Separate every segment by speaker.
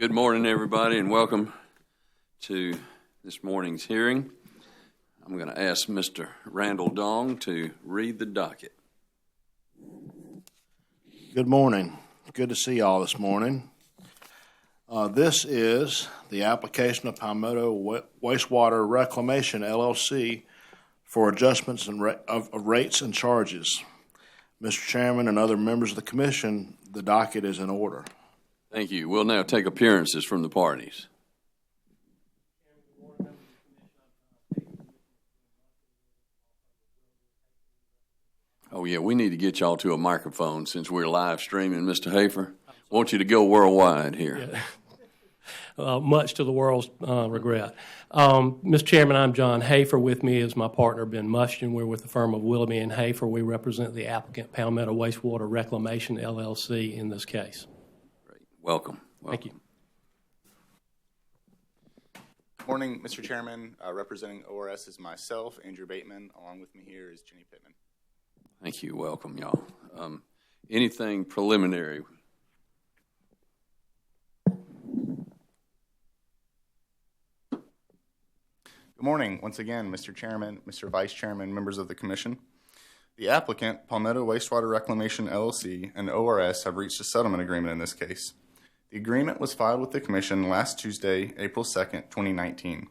Speaker 1: Good morning, everybody, and welcome to this morning's hearing. I'm going to ask Mr. Randall Dong to read the docket.
Speaker 2: Good morning. Good to see y'all this morning. This is the application of Palmetto Wastewater Reclamation, LLC, for adjustments of rates and charges. Mr. Chairman and other members of the Commission, the docket is in order.
Speaker 1: Thank you. We'll now take appearances from the parties. Oh, yeah, we need to get y'all to a microphone since we're live streaming. Mr. Hafer, I want you to go worldwide here.
Speaker 3: Yeah. Much to the world's regret. Mr. Chairman, I'm John Hafer. With me is my partner, Ben Mushton. We're with the firm of Willoughby and Hafer. We represent the applicant, Palmetto Wastewater Reclamation, LLC, in this case.
Speaker 1: Great. Welcome.
Speaker 3: Thank you.
Speaker 4: Good morning, Mr. Chairman. Representing ORS is myself, Andrew Bateman. Along with me here is Jenny Pittman.
Speaker 1: Thank you. Welcome, y'all. Anything preliminary?
Speaker 4: Good morning, once again, Mr. Chairman, Mr. Vice Chairman, members of the Commission. The applicant, Palmetto Wastewater Reclamation, LLC, and ORS have reached a settlement agreement in this case. The agreement was filed with the Commission last Tuesday, April 2nd, 2019.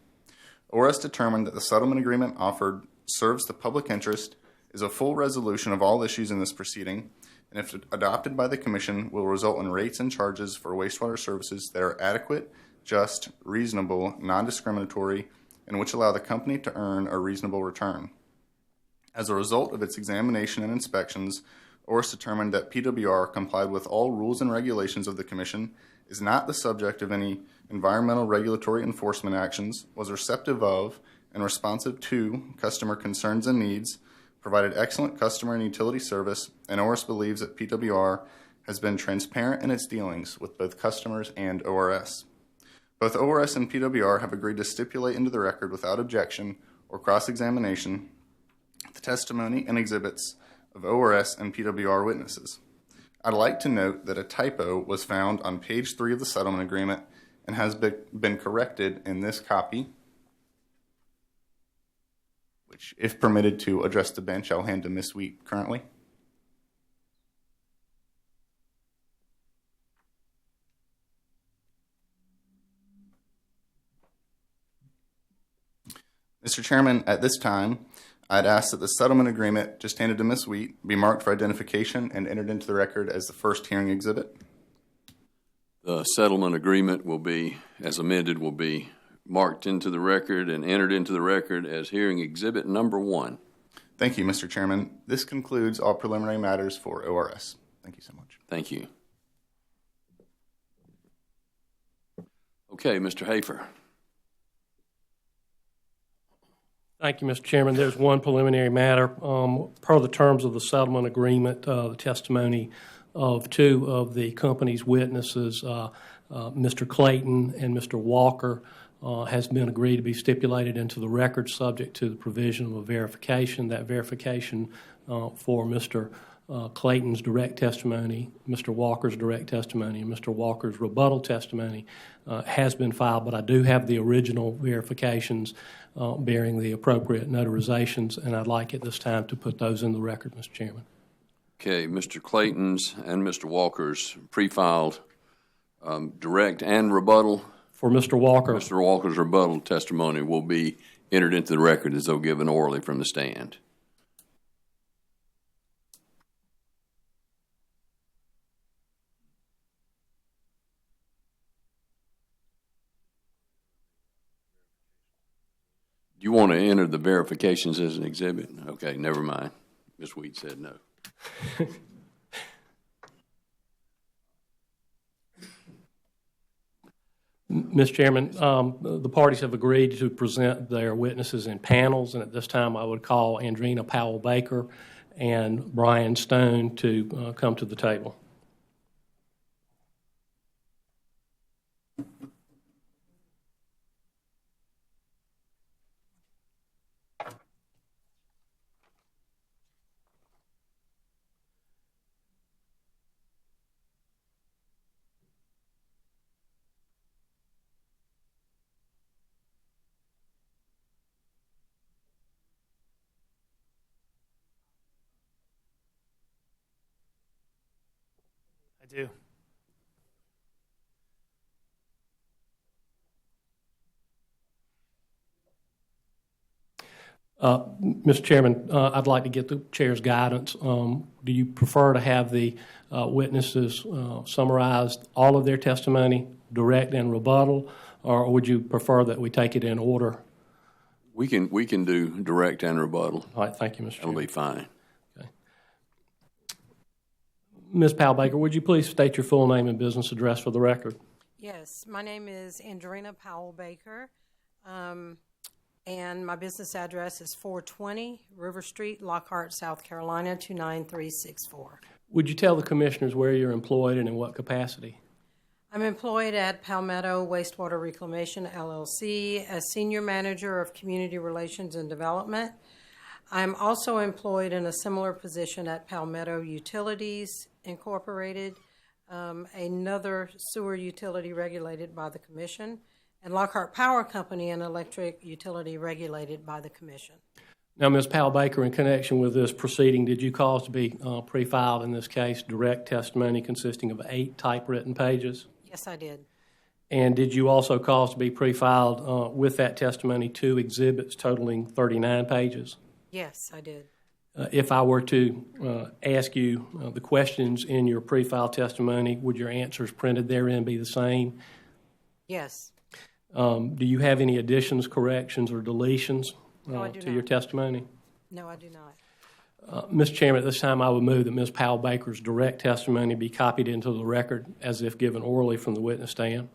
Speaker 4: ORS determined that the settlement agreement offered serves the public interest, is a full resolution of all issues in this proceeding, and if adopted by the Commission, will result in rates and charges for wastewater services that are adequate, just, reasonable, non-discriminatory, and which allow the company to earn a reasonable return. As a result of its examination and inspections, ORS determined that PWR complied with all rules and regulations of the Commission, is not the subject of any environmental regulatory enforcement actions, was receptive of and responsive to customer concerns and needs, provided excellent customer and utility service, and ORS believes that PWR has been transparent in its dealings with both customers and ORS. Both ORS and PWR have agreed to stipulate into the record without objection or cross-examination the testimony and exhibits of ORS and PWR witnesses. I'd like to note that a typo was found on page 3 of the settlement agreement and has been corrected in this copy, which, if permitted to address the bench, I'll hand to Ms. Wheat currently. Mr. Chairman, at this time, I'd ask that the settlement agreement just handed to Ms. Wheat be marked for identification and entered into the record as the first hearing exhibit.
Speaker 1: The settlement agreement will be, as amended, will be marked into the record and entered into the record as hearing exhibit number 1.
Speaker 4: Thank you, Mr. Chairman. This concludes all preliminary matters for ORS. Thank you so much.
Speaker 1: Thank you. Okay, Mr. Hafer.
Speaker 3: Thank you, Mr. Chairman. There's one preliminary matter. Per the terms of the settlement agreement, the testimony of two of the company's witnesses, Mr. Clayton and Mr. Walker, has been agreed to be stipulated into the record subject to the provision of a verification. That verification for Mr. Clayton's direct testimony, Mr. Walker's direct testimony, and Mr. Walker's rebuttal testimony has been filed, but I do have the original verifications bearing the appropriate notarizations, and I'd like at this time to put those in the record, Mr. Chairman.
Speaker 1: Okay, Mr. Clayton's and Mr. Walker's pre-filed direct and rebuttal.
Speaker 3: For Mr. Walker.
Speaker 1: Mr. Walker's rebuttal testimony will be entered into the record as though given orally from the stand. Do you want to enter the verifications as an exhibit? Okay, never mind. Ms. Wheat said no.
Speaker 3: Mr. Chairman, the parties have agreed to present their witnesses in panels, and at this time I would call Andrina Powell-Baker and Brian Stone to come to the table.
Speaker 5: do.
Speaker 3: Mr. Chairman, I'd like to get the chair's guidance. Do you prefer to have the witnesses summarize all of their testimony, direct and rebuttal, or would you prefer that we take it in order?
Speaker 1: We can do direct and rebuttal.
Speaker 3: All right, thank you, Mr.
Speaker 1: That'll
Speaker 3: Chairman.
Speaker 1: be fine.
Speaker 3: Okay. Ms. Powell-Baker, would you please state your full name and business address for the record?
Speaker 6: Yes, my name is Andrina Powell-Baker, and my business address is 420 River Street, Lockhart, South Carolina, 29364.
Speaker 3: Would you tell the commissioners where you're employed and in what capacity?
Speaker 6: I'm employed at Palmetto Wastewater Reclamation, LLC, as Senior Manager of Community Relations and Development. I'm also employed in a similar position at Palmetto Utilities, Incorporated, another sewer utility regulated by the Commission, and Lockhart Power Company, an electric utility regulated by the Commission.
Speaker 3: Now, Ms. Powell-Baker, in connection with this proceeding, did you cause to be pre-filed in this case direct testimony consisting of 8 typewritten pages?
Speaker 6: Yes, I did.
Speaker 3: And did you also cause to be pre-filed with that testimony 2 exhibits totaling 39 pages?
Speaker 6: Yes, I did.
Speaker 3: If I were to ask you the questions in your pre-filed testimony, would your answers printed therein be the same?
Speaker 6: Yes.
Speaker 3: Do you have any additions, corrections, or deletions
Speaker 6: No, I do
Speaker 3: to
Speaker 6: not.
Speaker 3: your testimony?
Speaker 6: No, I do not.
Speaker 3: Mr. Chairman, at this time I would move that Ms. Powell-Baker's direct testimony be copied into the record as if given orally from the witness stand.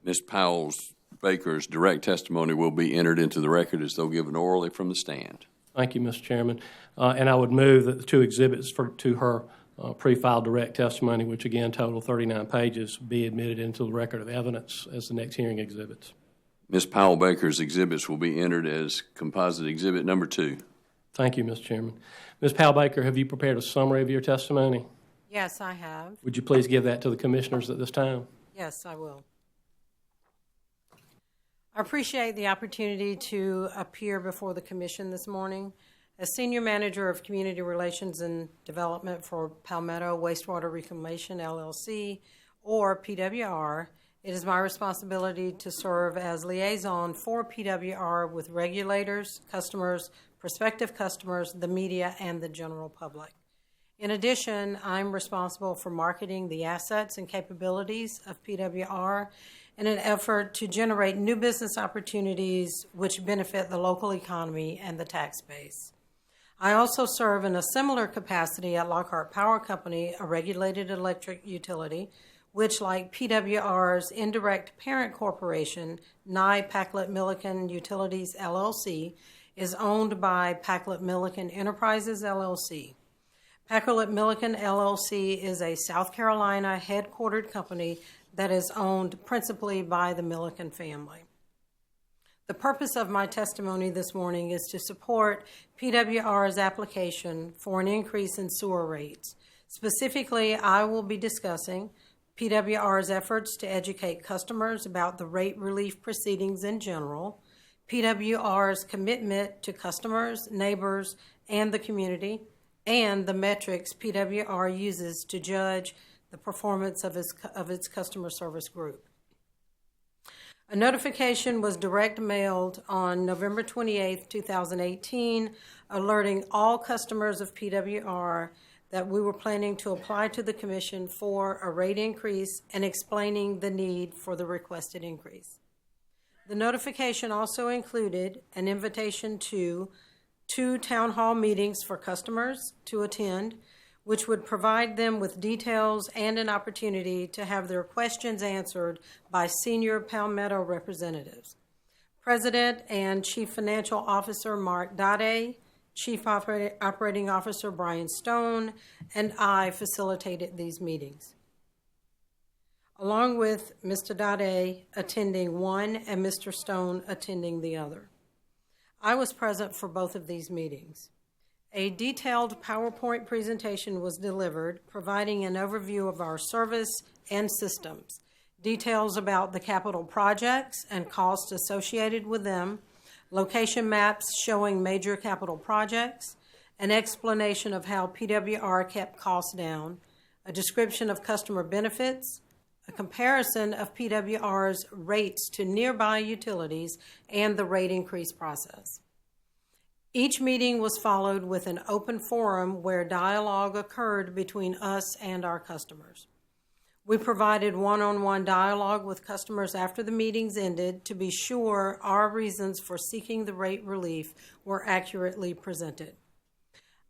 Speaker 1: Ms. Powell-Baker's direct testimony will be entered into the record as though given orally from the stand.
Speaker 3: Thank you, Mr. Chairman. And I would move that the 2 exhibits to her pre-filed direct testimony, which again total 39 pages, be admitted into the record of evidence as the next hearing exhibits.
Speaker 1: Ms. Powell-Baker's exhibits will be entered as composite exhibit number 2.
Speaker 3: Thank you, Mr. Chairman. Ms. Powell-Baker, have you prepared a summary of your testimony?
Speaker 6: Yes, I have.
Speaker 3: Would you please give that to the commissioners at this time?
Speaker 6: Yes, I will. I appreciate the opportunity to appear before the Commission this morning. As Senior Manager of Community Relations and Development for Palmetto Wastewater Reclamation, LLC, or PWR, it is my responsibility to serve as liaison for PWR with regulators, customers, prospective customers, the media, and the general public. In addition, I'm responsible for marketing the assets and capabilities of PWR in an effort to generate new business opportunities which benefit the local economy and the tax base. I also serve in a similar capacity at Lockhart Power Company, a regulated electric utility, which, like PWR's indirect parent corporation, Nye Packlet Milliken Utilities, LLC, is owned by Packlet Milliken Enterprises, LLC. Packlet Milliken, LLC is a South Carolina headquartered company that is owned principally by the Milliken family. The purpose of my testimony this morning is to support PWR's application for an increase in sewer rates. Specifically, I will be discussing PWR's efforts to educate customers about the rate relief proceedings in general, PWR's commitment to customers, neighbors, and the community, and the metrics PWR uses to judge the performance of its customer service group. A notification was direct mailed on November 28, 2018, alerting all customers of PWR that we were planning to apply to the Commission for a rate increase and explaining the need for the requested increase. The notification also included an invitation to 2 town hall meetings for customers to attend, which would provide them with details and an opportunity to have their questions answered by senior Palmetto representatives. President and Chief Financial Officer Mark Dade, Chief Operating Officer Brian Stone, and I facilitated these meetings, along with Mr. Dade attending one and Mr. Stone attending the other. I was present for both of these meetings. A detailed PowerPoint presentation was delivered, providing an overview of our service and systems, details about the capital projects and costs associated with them, location maps showing major capital projects, an explanation of how PWR kept costs down, a description of customer benefits, a comparison of PWR's rates to nearby utilities, and the rate increase process. Each meeting was followed with an open forum where dialogue occurred between us and our customers. We provided one-on-one dialogue with customers after the meetings ended to be sure our reasons for seeking the rate relief were accurately presented.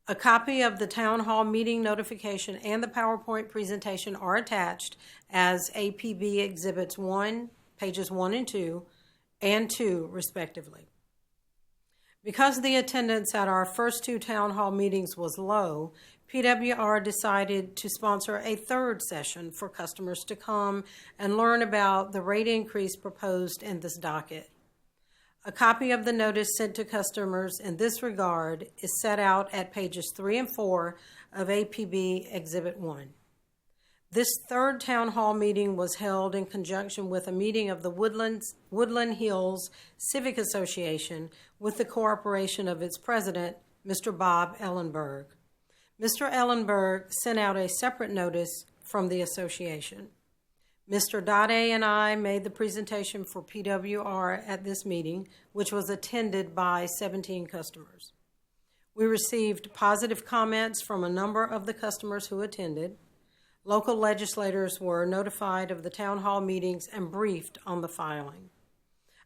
Speaker 6: A copy of the Town Hall meeting notification and the PowerPoint presentation are attached as APB Exhibits 1, pages 1 and 2, respectively. Because the attendance at our first 2 Town Hall meetings was low, PWR decided to sponsor a third session for customers to come and learn about the rate increase proposed in this docket. A copy of the notice sent to customers in this regard is set out at pages 3 and 4 of APB Exhibit 1. This third Town Hall meeting was held in conjunction with a meeting of the Woodland Hills Civic Association with the cooperation of its president, Mr. Bob Ellenberg. Mr. Ellenberg sent out a separate notice from the association. Mr. Dade and I made the presentation for PWR at this meeting, which was attended by 17 customers. We received positive comments from a number of the customers who attended. Local legislators were notified of the town hall meetings and briefed on the filing.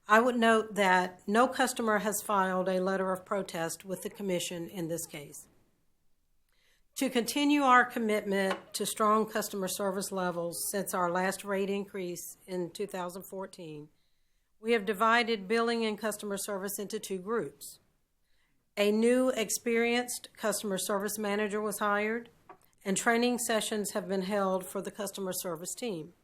Speaker 6: I would note that no customer has filed a letter of protest with the Commission in this case. To continue our commitment to strong customer service levels since our last rate increase in 2014, we have divided billing and customer service into 2 groups. A new experienced customer service manager was hired, and training sessions have been held for the customer service team.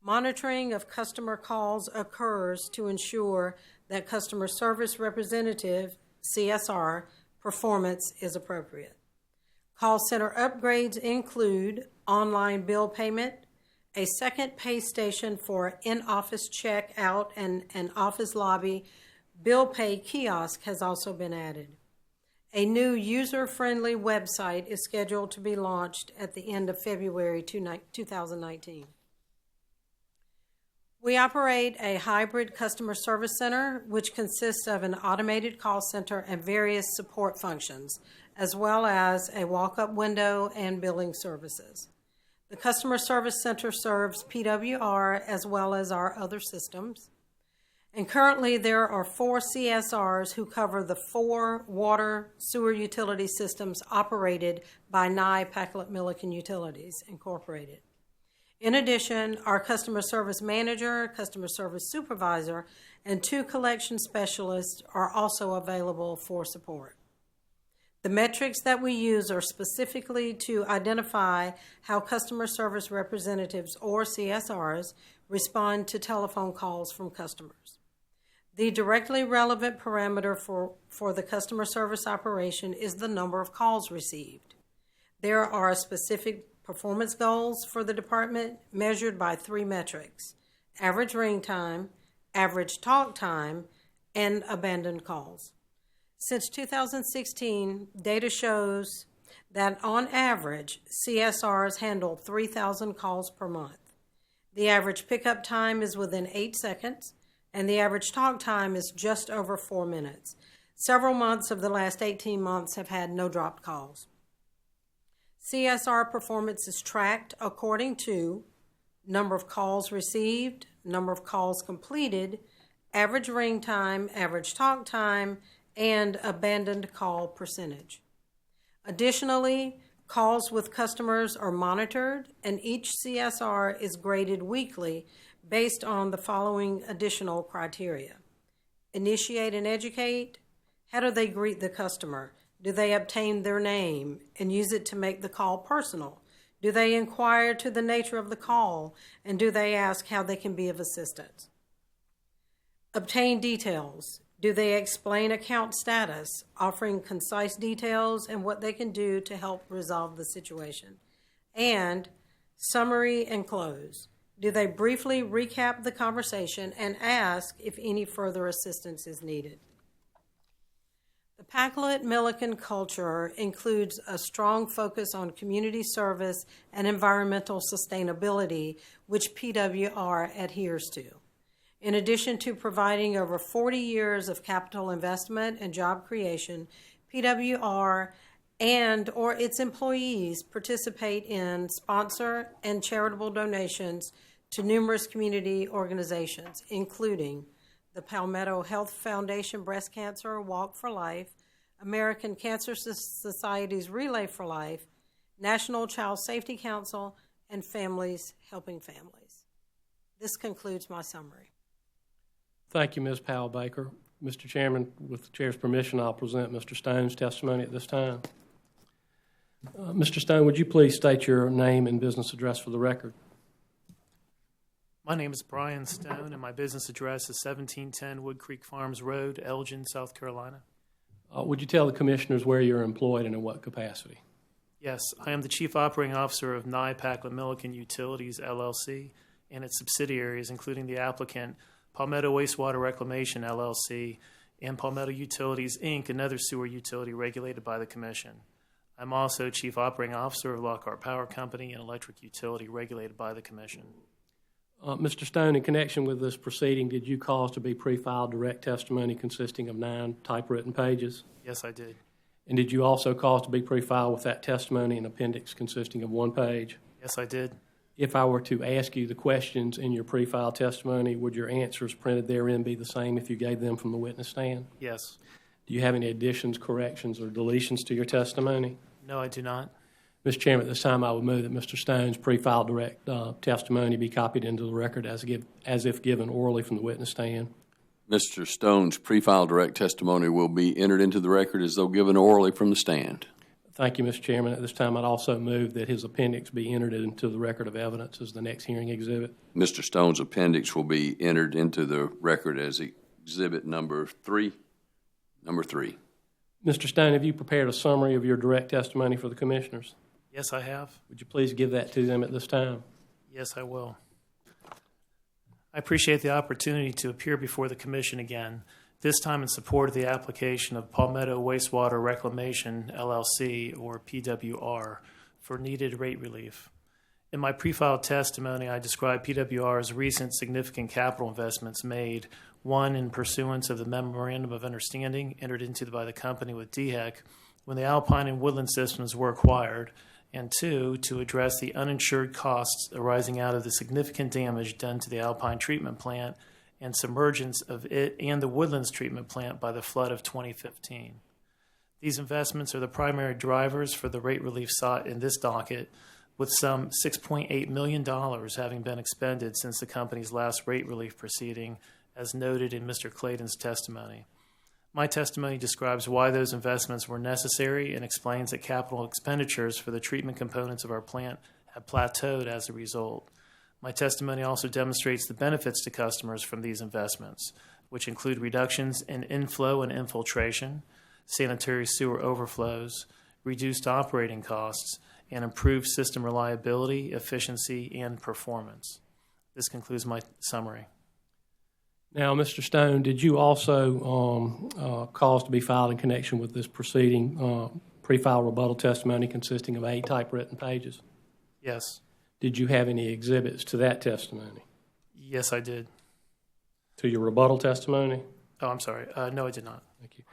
Speaker 6: Monitoring of customer calls occurs to ensure that customer service representative, CSR, performance is appropriate. Call center upgrades include online bill payment, a second pay station for in-office check-out and an office lobby bill pay kiosk has also been added. A new user-friendly website is scheduled to be launched at the end of February 2019. We operate a hybrid customer service center, which consists of an automated call center and various support functions, as well as a walk-up window and billing services. The Customer Service Center serves PWR as well as our other systems. And currently there are 4 CSRs who cover the 4 water sewer utility systems operated by Nye Packlet Milliken Utilities, Incorporated. In addition, our customer service manager, customer service supervisor, and 2 collection specialists are also available for support. The metrics that we use are specifically to identify how customer service representatives, or CSRs, respond to telephone calls from customers. The directly relevant parameter for the customer service operation is the number of calls received. There are specific performance goals for the department measured by 3 metrics: average ring time, average talk time, and abandoned calls. Since 2016, data shows that on average, CSRs handle 3,000 calls per month. The average pickup time is within 8 seconds, and the average talk time is just over 4 minutes. Several months of the last 18 months have had no dropped calls. CSR performance is tracked according to number of calls received, number of calls completed, average ring time, average talk time, and abandoned call percentage. Additionally, calls with customers are monitored, and each CSR is graded weekly based on the following additional criteria: initiate and educate. How do they greet the customer? Do they obtain their name and use it to make the call personal? Do they inquire to the nature of the call, and do they ask how they can be of assistance? Obtain details. Do they explain account status, offering concise details and what they can do to help resolve the situation? And summary and close. Do they briefly recap the conversation and ask if any further assistance is needed? The Pacolet Milliken culture includes a strong focus on community service and environmental sustainability, which PWR adheres to. In addition to providing over 40 years of capital investment and job creation, PWR and or its employees participate in sponsor and charitable donations to numerous community organizations, including the Palmetto Health Foundation Breast Cancer Walk for Life, American Cancer Society's Relay for Life, National Child Safety Council, and Families Helping Families. This concludes my summary.
Speaker 3: Thank you, Ms. Powell-Baker. Mr. Chairman, with the Chair's permission, I'll present Mr. Stone's testimony at this time. Mr. Stone, would you please state your name and business address for the record?
Speaker 5: My name is Brian Stone, and my business address is 1710 Wood Creek Farms Road, Elgin, South Carolina.
Speaker 3: Would you tell the commissioners where you're employed and in what capacity?
Speaker 5: Yes, I am the Chief Operating Officer of Nye Pacolet Milliken Utilities, LLC, and its subsidiaries, including the applicant, Palmetto Wastewater Reclamation, LLC, and Palmetto Utilities, Inc., another sewer utility regulated by the Commission. I'm also Chief Operating Officer of Lockhart Power Company, an electric utility regulated by the Commission.
Speaker 3: Mr. Stone, in connection with this proceeding, did you cause to be pre-filed direct testimony consisting of 9 typewritten pages?
Speaker 5: Yes, I did.
Speaker 3: And did you also cause to be pre-filed with that testimony an appendix consisting of 1 page?
Speaker 5: Yes, I did.
Speaker 3: If I were to ask you the questions in your pre-filed testimony, would your answers printed therein be the same if you gave them from the witness stand?
Speaker 5: Yes.
Speaker 3: Do you have any additions, corrections, or deletions to your testimony?
Speaker 5: No, I do not.
Speaker 3: Mr. Chairman, at this time I would move that Mr. Stone's pre-filed direct testimony be copied into the record as if given orally from the witness stand.
Speaker 1: Mr. Stone's pre-filed direct testimony will be entered into the record as though given orally from the stand.
Speaker 3: Thank you, Mr. Chairman. At this time, I'd also move that his appendix be entered into the record of evidence as the next hearing exhibit.
Speaker 1: Mr. Stone's appendix will be entered into the record as exhibit number 3. Number 3.
Speaker 3: Mr. Stone, have you prepared a summary of your direct testimony for the commissioners?
Speaker 5: Yes, I have.
Speaker 3: Would you please give that to them at this time?
Speaker 5: Yes, I will. I appreciate the opportunity to appear before the Commission again, this time in support of the application of Palmetto Wastewater Reclamation, LLC, or PWR, for needed rate relief. In my pre-filed testimony, I described PWR's recent significant capital investments made, one, in pursuance of the Memorandum of Understanding entered into by the company with DHEC when the Alpine and Woodland systems were acquired, and 2, to address the uninsured costs arising out of the significant damage done to the Alpine treatment plant and submergence of it and the Woodlands treatment plant by the flood of 2015. These investments are the primary drivers for the rate relief sought in this docket, with some $6.8 million having been expended since the company's last rate relief proceeding, as noted in Mr. Clayton's testimony. My testimony describes why those investments were necessary and explains that capital expenditures for the treatment components of our plant have plateaued as a result. My testimony also demonstrates the benefits to customers from these investments, which include reductions in inflow and infiltration, sanitary sewer overflows, reduced operating costs, and improved system reliability, efficiency, and performance. This concludes my summary.
Speaker 3: Now, Mr. Stone, did you also cause to be filed in connection with this proceeding pre-filed rebuttal testimony consisting of 8 typewritten pages?
Speaker 5: Yes.
Speaker 3: Did you have any exhibits to that testimony?
Speaker 5: Yes, I did.
Speaker 3: To your rebuttal testimony?
Speaker 5: Oh, I'm sorry. No, I did not.
Speaker 3: Thank you.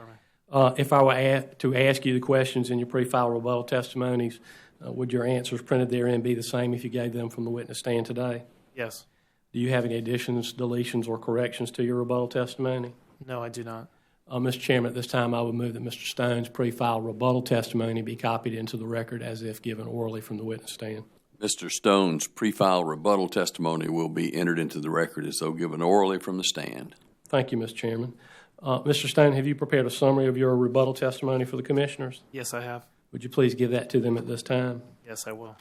Speaker 3: If I were to ask you the questions in your pre-filed rebuttal testimonies, would your answers printed therein be the same if you gave them from the witness stand today?
Speaker 5: Yes.
Speaker 3: Do you have any additions, deletions, or corrections to your rebuttal testimony?
Speaker 5: No, I do not.
Speaker 3: Mr. Chairman, at this time I would move that Mr. Stone's pre-filed rebuttal testimony be copied into the record as if given orally from the witness stand.
Speaker 1: Mr. Stone's pre-filed rebuttal testimony will be entered into the record as though given orally from the stand.
Speaker 3: Thank you, Mr. Chairman. Mr. Stone, have you prepared a summary of your rebuttal testimony for the commissioners?
Speaker 5: Yes, I have.
Speaker 3: Would you please give that to them at this time?
Speaker 5: Yes, I will.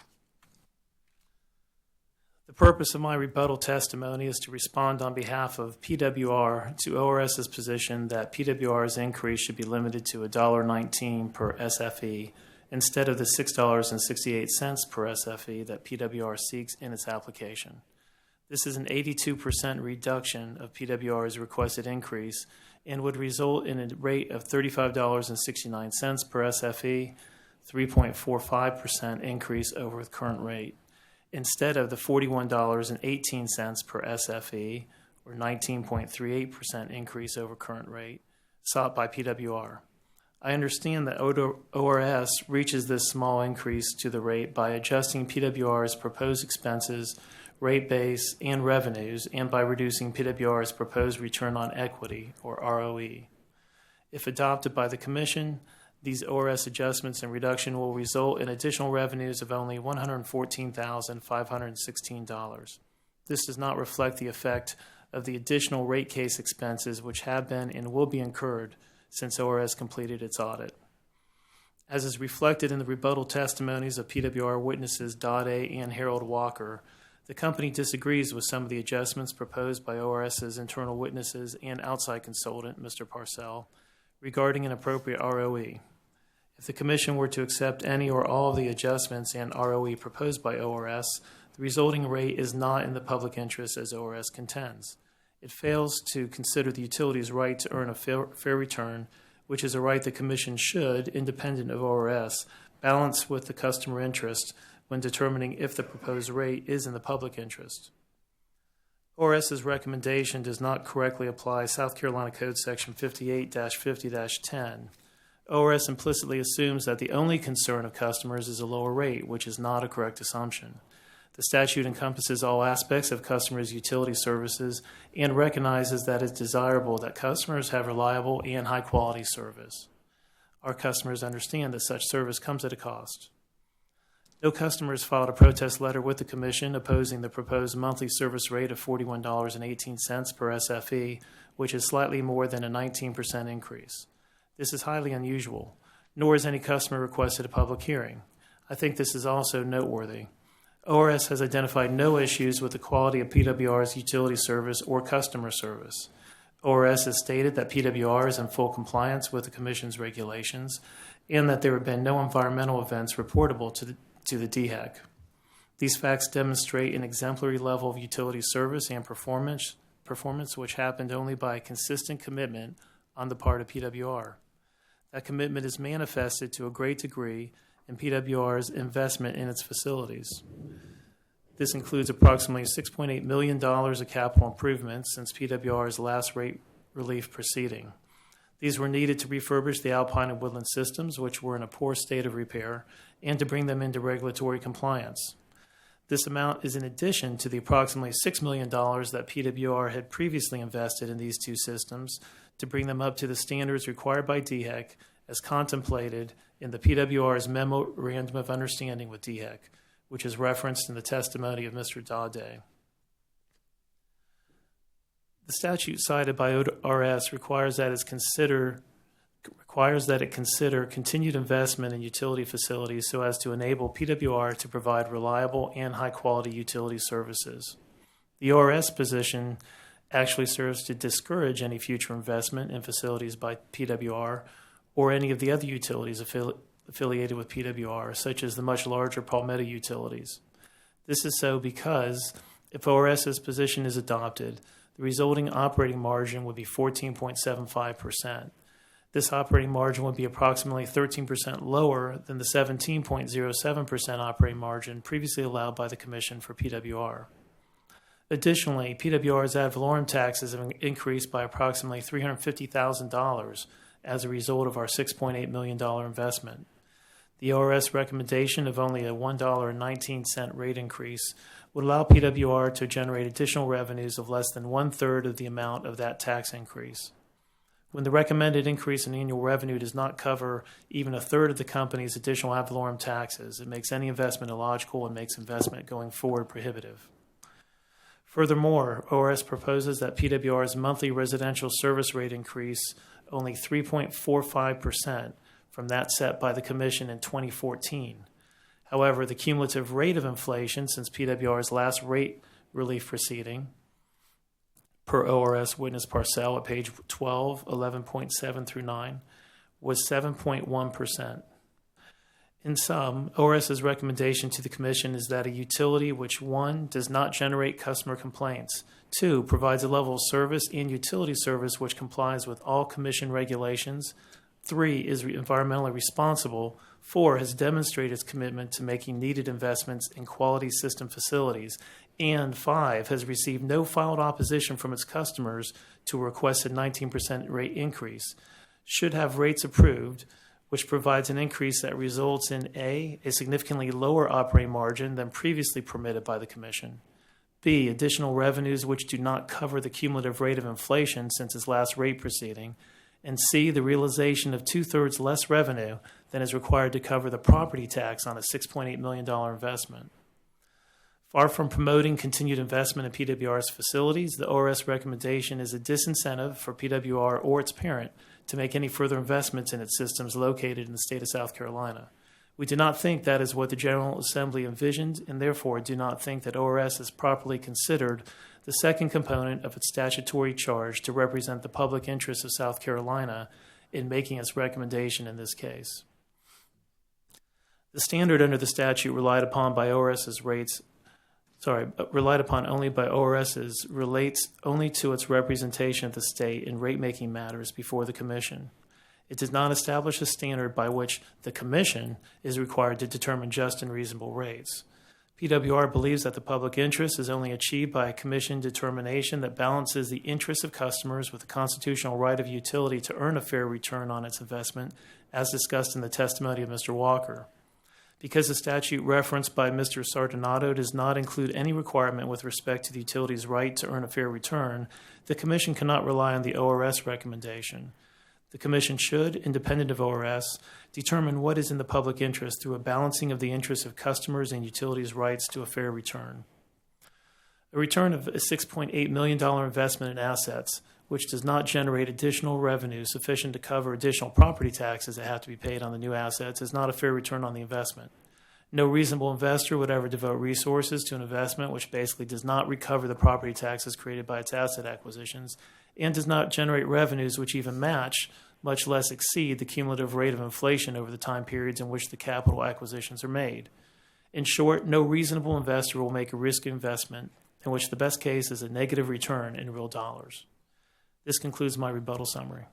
Speaker 5: The purpose of my rebuttal testimony is to respond on behalf of PWR to ORS's position that PWR's increase should be limited to $1.19 per SFE instead of the $6.68 per SFE that PWR seeks in its application. This is an 82% reduction of PWR's requested increase and would result in a rate of $35.69 per SFE, 3.45% increase over the current rate, instead of the $41.18 per SFE, or 19.38% increase over current rate, sought by PWR. I understand that ORS reaches this small increase to the rate by adjusting PWR's proposed expenses, rate base, and revenues, and by reducing PWR's proposed return on equity, or ROE. If adopted by the Commission, these ORS adjustments and reduction will result in additional revenues of only $114,516. This does not reflect the effect of the additional rate case expenses which have been and will be incurred since ORS completed its audit. As is reflected in the rebuttal testimonies of PWR witnesses Dade and Harold Walker, the company disagrees with some of the adjustments proposed by ORS's internal witnesses and outside consultant, Mr. Parcell, regarding an appropriate ROE. If the Commission were to accept any or all of the adjustments and ROE proposed by ORS, the resulting rate is not in the public interest as ORS contends. It fails to consider the utility's right to earn a fair return, which is a right the Commission should, independent of ORS, balance with the customer interest when determining if the proposed rate is in the public interest. ORS's recommendation does not correctly apply South Carolina Code Section 58-50-10. ORS implicitly assumes that the only concern of customers is a lower rate, which is not a correct assumption. The statute encompasses all aspects of customers' utility services and recognizes that it's desirable that customers have reliable and high-quality service. Our customers understand that such service comes at a cost. No customers filed a protest letter with the Commission opposing the proposed monthly service rate of $41.18 per SFE, which is slightly more than a 19% increase. This is highly unusual, nor has any customer requested a public hearing. I think this is also noteworthy. ORS has identified no issues with the quality of PWR's utility service or customer service. ORS has stated that PWR is in full compliance with the Commission's regulations and that there have been no environmental events reportable to the DHEC. These facts demonstrate an exemplary level of utility service and performance which happened only by a consistent commitment on the part of PWR. That commitment is manifested to a great degree in PWR's investment in its facilities. This includes approximately $6.8 million of capital improvements since PWR's last rate relief proceeding. These were needed to refurbish the Alpine and Woodland systems, which were in a poor state of repair, and to bring them into regulatory compliance. This amount is in addition to the approximately $6 million that PWR had previously invested in these two systems to bring them up to the standards required by DHEC as contemplated in the PWR's Memorandum of Understanding with DHEC, which is referenced in the testimony of Mr. Dade. The statute cited by ORS requires that it consider continued investment in utility facilities so as to enable PWR to provide reliable and high-quality utility services. The ORS position actually serves to discourage any future investment in facilities by PWR or any of the other utilities affiliated with PWR, such as the much larger Palmetto utilities. This is so because if ORS's position is adopted, the resulting operating margin would be 14.75%. This operating margin would be approximately 13% lower than the 17.07% operating margin previously allowed by the Commission for PWR. Additionally, PWR's ad valorem taxes have increased by approximately $350,000 as a result of our $6.8 million investment. The ORS recommendation of only a $1.19 rate increase would allow PWR to generate additional revenues of less than one-third of the amount of that tax increase. When the recommended increase in annual revenue does not cover even a third of the company's additional ad valorem taxes, it makes any investment illogical and makes investment going forward prohibitive. Furthermore, ORS proposes that PWR's monthly residential service rate increase only 3.45% from that set by the Commission in 2014. However, the cumulative rate of inflation since PWR's last rate relief proceeding, per ORS witness Parcell at page 12, 11.7 through 9, was 7.1%. In sum, ORS's recommendation to the Commission is that a utility which, 1, does not generate customer complaints, 2, provides a level of service and utility service which complies with all Commission regulations, 3, is environmentally responsible, 4, has demonstrated its commitment to making needed investments in quality system facilities, and 5, has received no filed opposition from its customers to a requested 19% rate increase, should have rates approved, which provides an increase that results in A, a significantly lower operating margin than previously permitted by the Commission, B, additional revenues which do not cover the cumulative rate of inflation since its last rate proceeding, and C, the realization of 2/3 less revenue than is required to cover the property tax on a $6.8 million investment. Far from promoting continued investment in PWR's facilities, the ORS recommendation is a disincentive for PWR or its parent to make any further investments in its systems located in the state of South Carolina. We do not think that is what the General Assembly envisioned, and therefore do not think that ORS has properly considered the second component of its statutory charge to represent the public interest of South Carolina in making its recommendation in this case. The standard under the statute relied upon only by ORS's relates only to its representation of the state in rate-making matters before the Commission. It does not establish a standard by which the Commission is required to determine just and reasonable rates. PWR believes that the public interest is only achieved by a Commission determination that balances the interests of customers with the constitutional right of utility to earn a fair return on its investment, as discussed in the testimony of Mr. Walker. Because the statute referenced by Mr. Sardonato does not include any requirement with respect to the utility's right to earn a fair return, the Commission cannot rely on the ORS recommendation. The Commission should, independent of ORS, determine what is in the public interest through a balancing of the interests of customers and utilities' rights to a fair return. A return of a $6.8 million investment in assets, which does not generate additional revenue sufficient to cover additional property taxes that have to be paid on the new assets, is not a fair return on the investment. No reasonable investor would ever devote resources to an investment which basically does not recover the property taxes created by its asset acquisitions and does not generate revenues which even match, much less exceed, the cumulative rate of inflation over the time periods in which the capital acquisitions are made. In short, no reasonable investor will make a risky investment in which the best case is a negative return in real dollars. This concludes my rebuttal summary.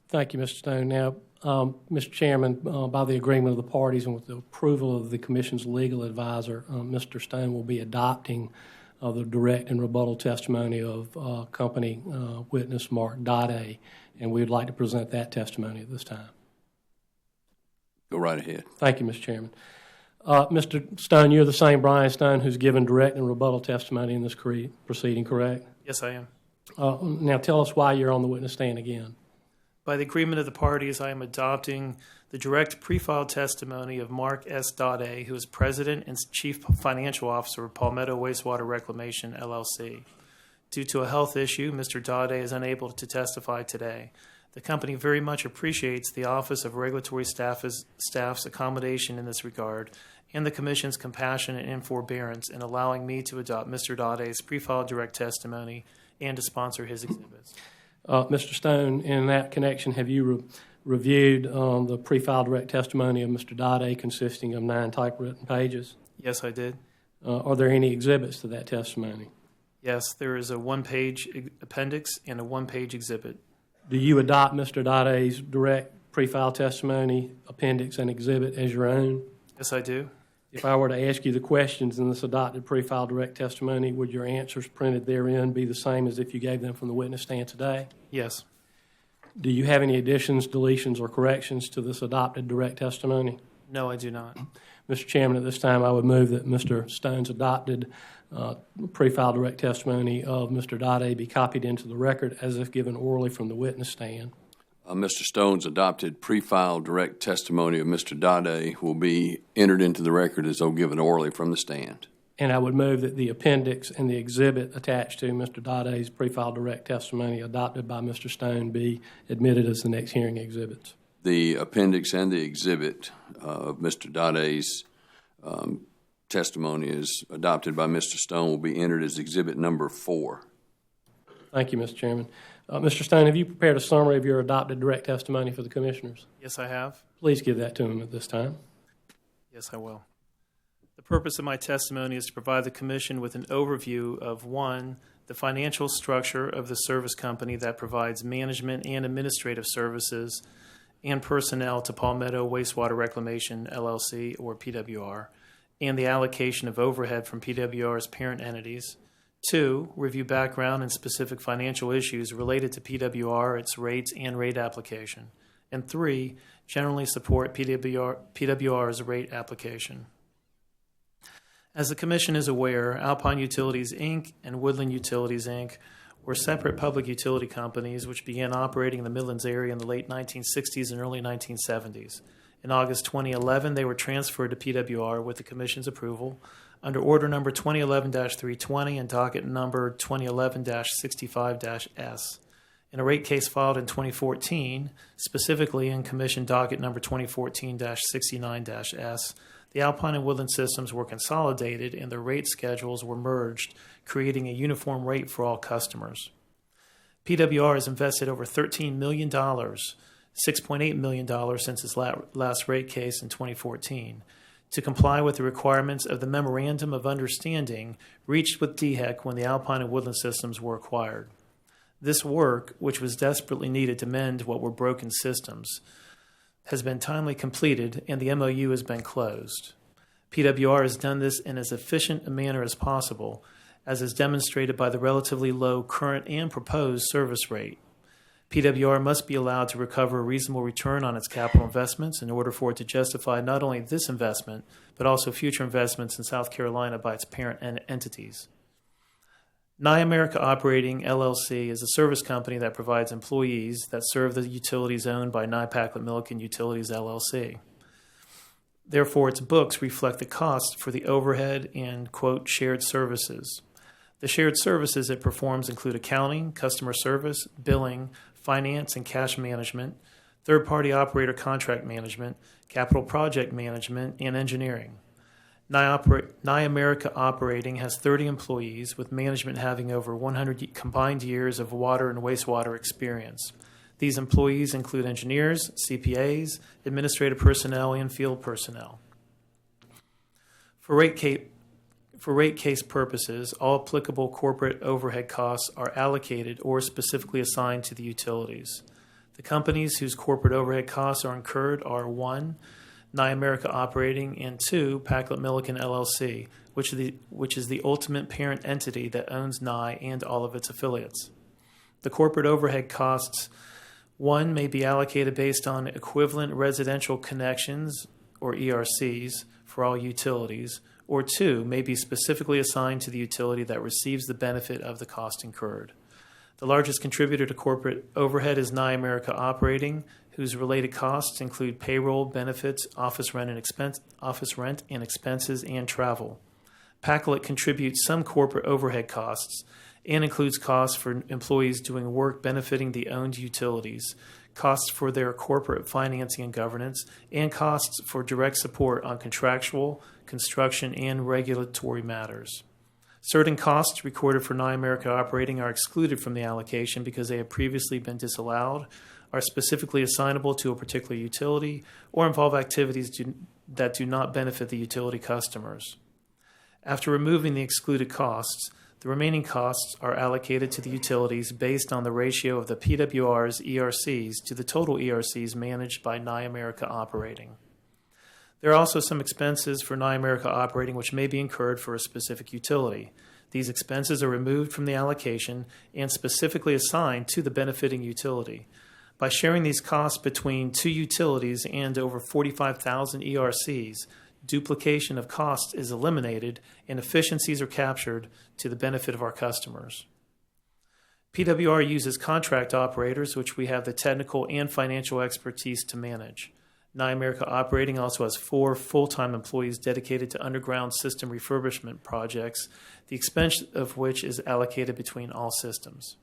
Speaker 3: Thank you, Mr. Stone. Now, Mr. Chairman, by the agreement of the parties and with the approval of the Commission's legal advisor, Mr. Stone will be adopting the direct and rebuttal testimony of company witness Mark Dade, and we would like to present that testimony at this time.
Speaker 1: Go right ahead.
Speaker 3: Thank you, Mr. Chairman. Mr. Stone, you're the same Brian Stone who's given direct and rebuttal testimony in this proceeding, correct?
Speaker 5: Yes, I am.
Speaker 3: Now tell us why you're on the witness stand again.
Speaker 5: By the agreement of the parties, I am adopting the direct pre-filed testimony of Mark S. Dade, who is President and Chief Financial Officer of Palmetto Wastewater Reclamation, LLC. Due to a health issue, Mr. Dade is unable to testify today. The company very much appreciates the Office of Regulatory Staff's accommodation in this regard and the Commission's compassion and forbearance in allowing me to adopt Mr. Dade's pre-filed direct testimony and to sponsor his exhibits.
Speaker 3: Mr. Stone, in that connection, have you reviewed the pre-filed direct testimony of Mr. Dade consisting of 9 typewritten pages?
Speaker 5: Yes, I did.
Speaker 3: Are there any exhibits to that testimony?
Speaker 5: Yes, there is a 1-page appendix and a 1-page exhibit.
Speaker 3: Do you adopt Mr. Dade's direct pre-filed testimony, appendix, and exhibit as your own?
Speaker 5: Yes, I do.
Speaker 3: If I were to ask you the questions in this adopted pre-filed direct testimony, would your answers printed therein be the same as if you gave them from the witness stand today?
Speaker 5: Yes.
Speaker 3: Do you have any additions, deletions, or corrections to this adopted direct testimony?
Speaker 5: No, I do not.
Speaker 3: Mr. Chairman, at this time, I would move that Mr. Stone's adopted pre-filed direct testimony of Mr. Dade be copied into the record as if given orally from the witness stand.
Speaker 1: Mr. Stone's adopted pre-filed direct testimony of Mr. Dade will be entered into the record as though given orally from the stand.
Speaker 3: And I would move that the appendix and the exhibit attached to Mr. Dade's pre-filed direct testimony adopted by Mr. Stone be admitted as the next hearing exhibits.
Speaker 1: The appendix and the exhibit of Mr. Dade's testimony is adopted by Mr. Stone will be entered as exhibit number 4.
Speaker 3: Thank you, Mr. Chairman. Mr. Stein, have you prepared a summary of your adopted direct testimony for the commissioners?
Speaker 5: Yes, I have.
Speaker 3: Please give that to him at this time.
Speaker 5: Yes, I will. The purpose of my testimony is to provide the Commission with an overview of, 1, the financial structure of the service company that provides management and administrative services and personnel to Palmetto Wastewater Reclamation, LLC, or PWR, and the allocation of overhead from PWR's parent entities. 2, review background and specific financial issues related to PWR, its rates, and rate application. And 3, generally support PWR's rate application. As the Commission is aware, Alpine Utilities, Inc. and Woodland Utilities, Inc. were separate public utility companies which began operating in the Midlands area in the late 1960s and early 1970s. In August 2011, they were transferred to PWR with the Commission's approval under Order Number 2011-320 and Docket Number 2011-65-S. In a rate case filed in 2014, specifically in Commission Docket Number 2014-69-S, the Alpine and Woodland systems were consolidated and their rate schedules were merged, creating a uniform rate for all customers. PWR has invested over $13 million, $6.8 million since its last rate case in 2014, to comply with the requirements of the Memorandum of Understanding reached with DHEC when the Alpine and Woodland systems were acquired. This work, which was desperately needed to mend what were broken systems, has been timely completed and the MOU has been closed. PWR has done this in as efficient a manner as possible, as is demonstrated by the relatively low current and proposed service rate. PWR must be allowed to recover a reasonable return on its capital investments in order for it to justify not only this investment, but also future investments in South Carolina by its parent entities. Nye America Operating, LLC is a service company that provides employees that serve the utilities owned by Nye Packlet Milliken Utilities, LLC. Therefore, its books reflect the cost for the overhead and, quote, shared services. The shared services it performs include accounting, customer service, billing, finance and cash management, third-party operator contract management, capital project management, and engineering. Nye America Operating has 30 employees, with management having over 100 combined years of water and wastewater experience. These employees include engineers, CPAs, administrative personnel, and field personnel. For rate case purposes, all applicable corporate overhead costs are allocated or specifically assigned to the utilities. The companies whose corporate overhead costs are incurred are 1, Nye America Operating, and 2, Packlet Milliken LLC, which is the ultimate parent entity that owns Nye and all of its affiliates. The corporate overhead costs, 1, may be allocated based on equivalent residential connections, or ERCs, for all utilities, or 2, may be specifically assigned to the utility that receives the benefit of the cost incurred. The largest contributor to corporate overhead is Nye America Operating, whose related costs include payroll, benefits, office rent and expenses, and travel. Packlet contributes some corporate overhead costs and includes costs for employees doing work benefiting the owned utilities, costs for their corporate financing and governance, and costs for direct support on contractual, construction, and regulatory matters. Certain costs recorded for Nye America Operating are excluded from the allocation because they have previously been disallowed, are specifically assignable to a particular utility, or involve activities that do not benefit the utility customers. After removing the excluded costs, the remaining costs are allocated to the utilities based on the ratio of the PWR's ERCs to the total ERCs managed by Nye America Operating. There are also some expenses for Nye America Operating which may be incurred for a specific utility. These expenses are removed from the allocation and specifically assigned to the benefiting utility. By sharing these costs between two utilities and over 45,000 ERCs, duplication of costs is eliminated and efficiencies are captured to the benefit of our customers. PWR uses contract operators, which we have the technical and financial expertise to manage. Nye America Operating also has 4 full-time employees dedicated to underground system refurbishment projects, the expense of which is allocated between all systems.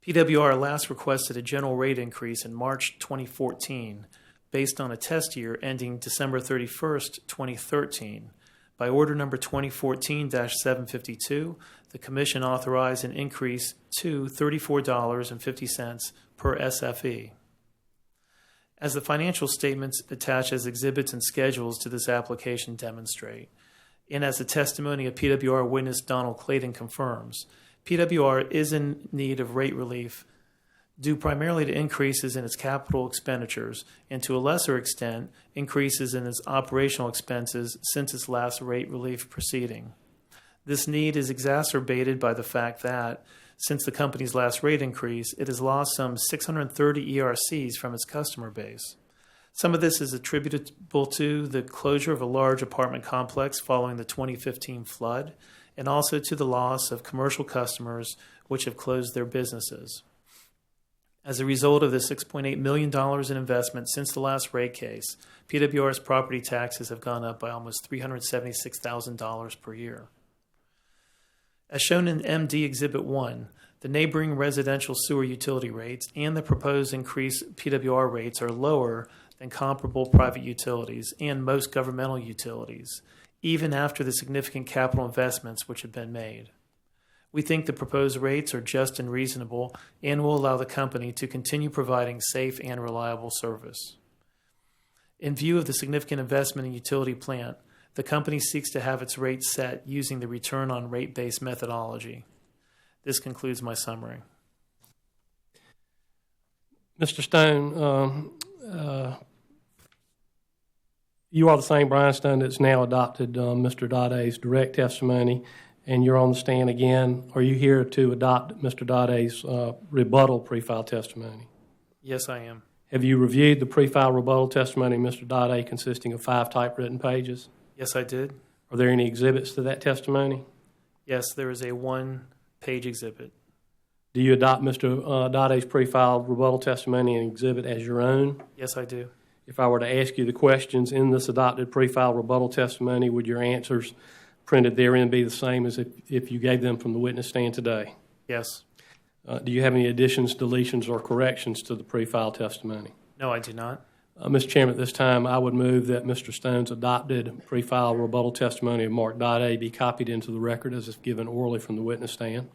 Speaker 5: PWR last requested a general rate increase in March 2014 based on a test year ending December 31st, 2013. By order number 2014-752, the Commission authorized an increase to $34.50 per SFE. As the financial statements attached as exhibits and schedules to this application demonstrate, and as the testimony of PWR witness Donald Clayton confirms, PWR is in need of rate relief due primarily to increases in its capital expenditures and, to a lesser extent, increases in its operational expenses since its last rate relief proceeding. This need is exacerbated by the fact that, since the company's last rate increase, it has lost some 630 ERCs from its customer base. Some of this is attributable to the closure of a large apartment complex following the 2015 flood, and also to the loss of commercial customers which have closed their businesses. As a result of the $6.8 million in investment since the last rate case, PWR's property taxes have gone up by almost $376,000 per year. As shown in MD Exhibit 1, the neighboring residential sewer utility rates and the proposed increased PWR rates are lower than comparable private utilities and most governmental utilities, even after the significant capital investments which have been made. We think the proposed rates are just and reasonable and will allow the company to continue providing safe and reliable service. In view of the significant investment in utility plant, the company seeks to have its rates set using the return on rate-based methodology. This concludes my summary.
Speaker 3: Mr. Stone, you are the same Brian Stone that's now adopted Mr. Dade's direct testimony, and you're on the stand again. Are you here to adopt Mr. Dade's rebuttal pre-file testimony?
Speaker 5: Yes, I am.
Speaker 3: Have you reviewed the pre-file rebuttal testimony of Mr. Dade consisting of 5 typewritten pages?
Speaker 5: Yes, I did.
Speaker 3: Are there any exhibits to that testimony?
Speaker 5: Yes, there is a 1-page exhibit.
Speaker 3: Do you adopt Mr. Dade's pre-file rebuttal testimony and exhibit as your own?
Speaker 5: Yes, I do.
Speaker 3: If I were to ask you the questions in this adopted pre-file rebuttal testimony, would your answers printed therein be the same as if you gave them from the witness stand today?
Speaker 5: Yes.
Speaker 3: Do you have any additions, deletions, or corrections to the pre-file testimony?
Speaker 5: No, I do not.
Speaker 3: Mr. Chairman, at this time, I would move that Mr. Stone's adopted pre-file rebuttal testimony of Mark Dade be copied into the record as if given orally from the witness stand.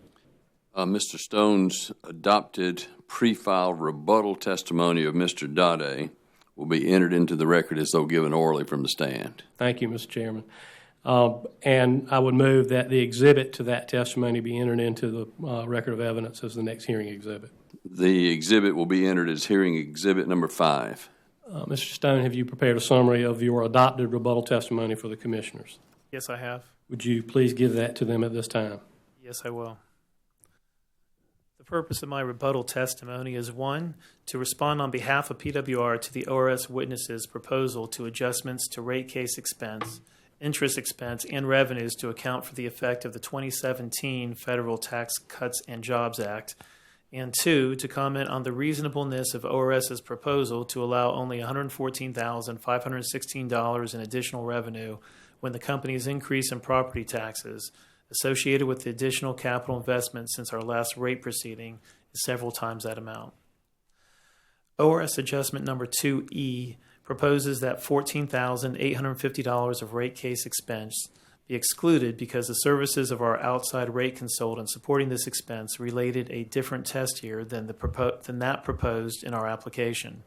Speaker 1: Mr. Stone's adopted pre-file rebuttal testimony of Mr. Dade will be entered into the record as though given orally from the stand.
Speaker 3: Thank you, Mr. Chairman. And I would move that the exhibit to that testimony be entered into the record of evidence as the next hearing exhibit.
Speaker 1: The exhibit will be entered as hearing exhibit number 5.
Speaker 3: Mr. Stone, have you prepared a summary of your adopted rebuttal testimony for the commissioners?
Speaker 5: Yes, I have.
Speaker 3: Would you please give that to them at this time?
Speaker 5: Yes, I will. The purpose of my rebuttal testimony is 1, to respond on behalf of PWR to the ORS witnesses' proposal to adjustments to rate case expense, interest expense, and revenues to account for the effect of the 2017 Federal Tax Cuts and Jobs Act, and 2, to comment on the reasonableness of ORS's proposal to allow only $114,516 in additional revenue when the company's increase in property taxes associated with the additional capital investment since our last rate proceeding is several times that amount. ORS adjustment number 2E proposes that $14,850 of rate case expense be excluded because the services of our outside rate consultant supporting this expense related a different test year than that proposed in our application.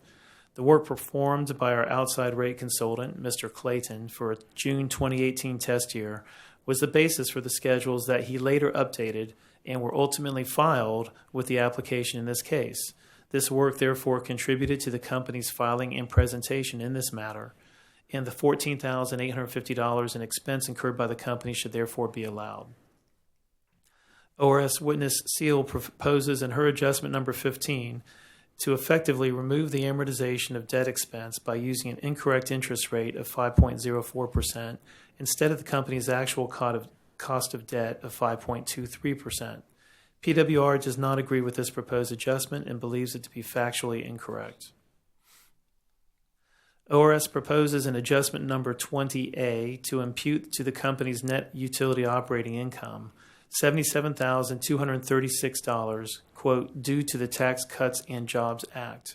Speaker 5: The work performed by our outside rate consultant, Mr. Clayton, for a June 2018 test year was the basis for the schedules that he later updated and were ultimately filed with the application in this case. This work therefore contributed to the company's filing and presentation in this matter, and the $14,850 in expense incurred by the company should therefore be allowed. ORS witness Seal proposes in her adjustment number 15 to effectively remove the amortization of debt expense by using an incorrect interest rate of 5.04% instead of the company's actual cost of debt of 5.23%. PWR does not agree with this proposed adjustment and believes it to be factually incorrect. ORS proposes an adjustment number 20A to impute to the company's net utility operating income $77,236, quote, due to the Tax Cuts and Jobs Act.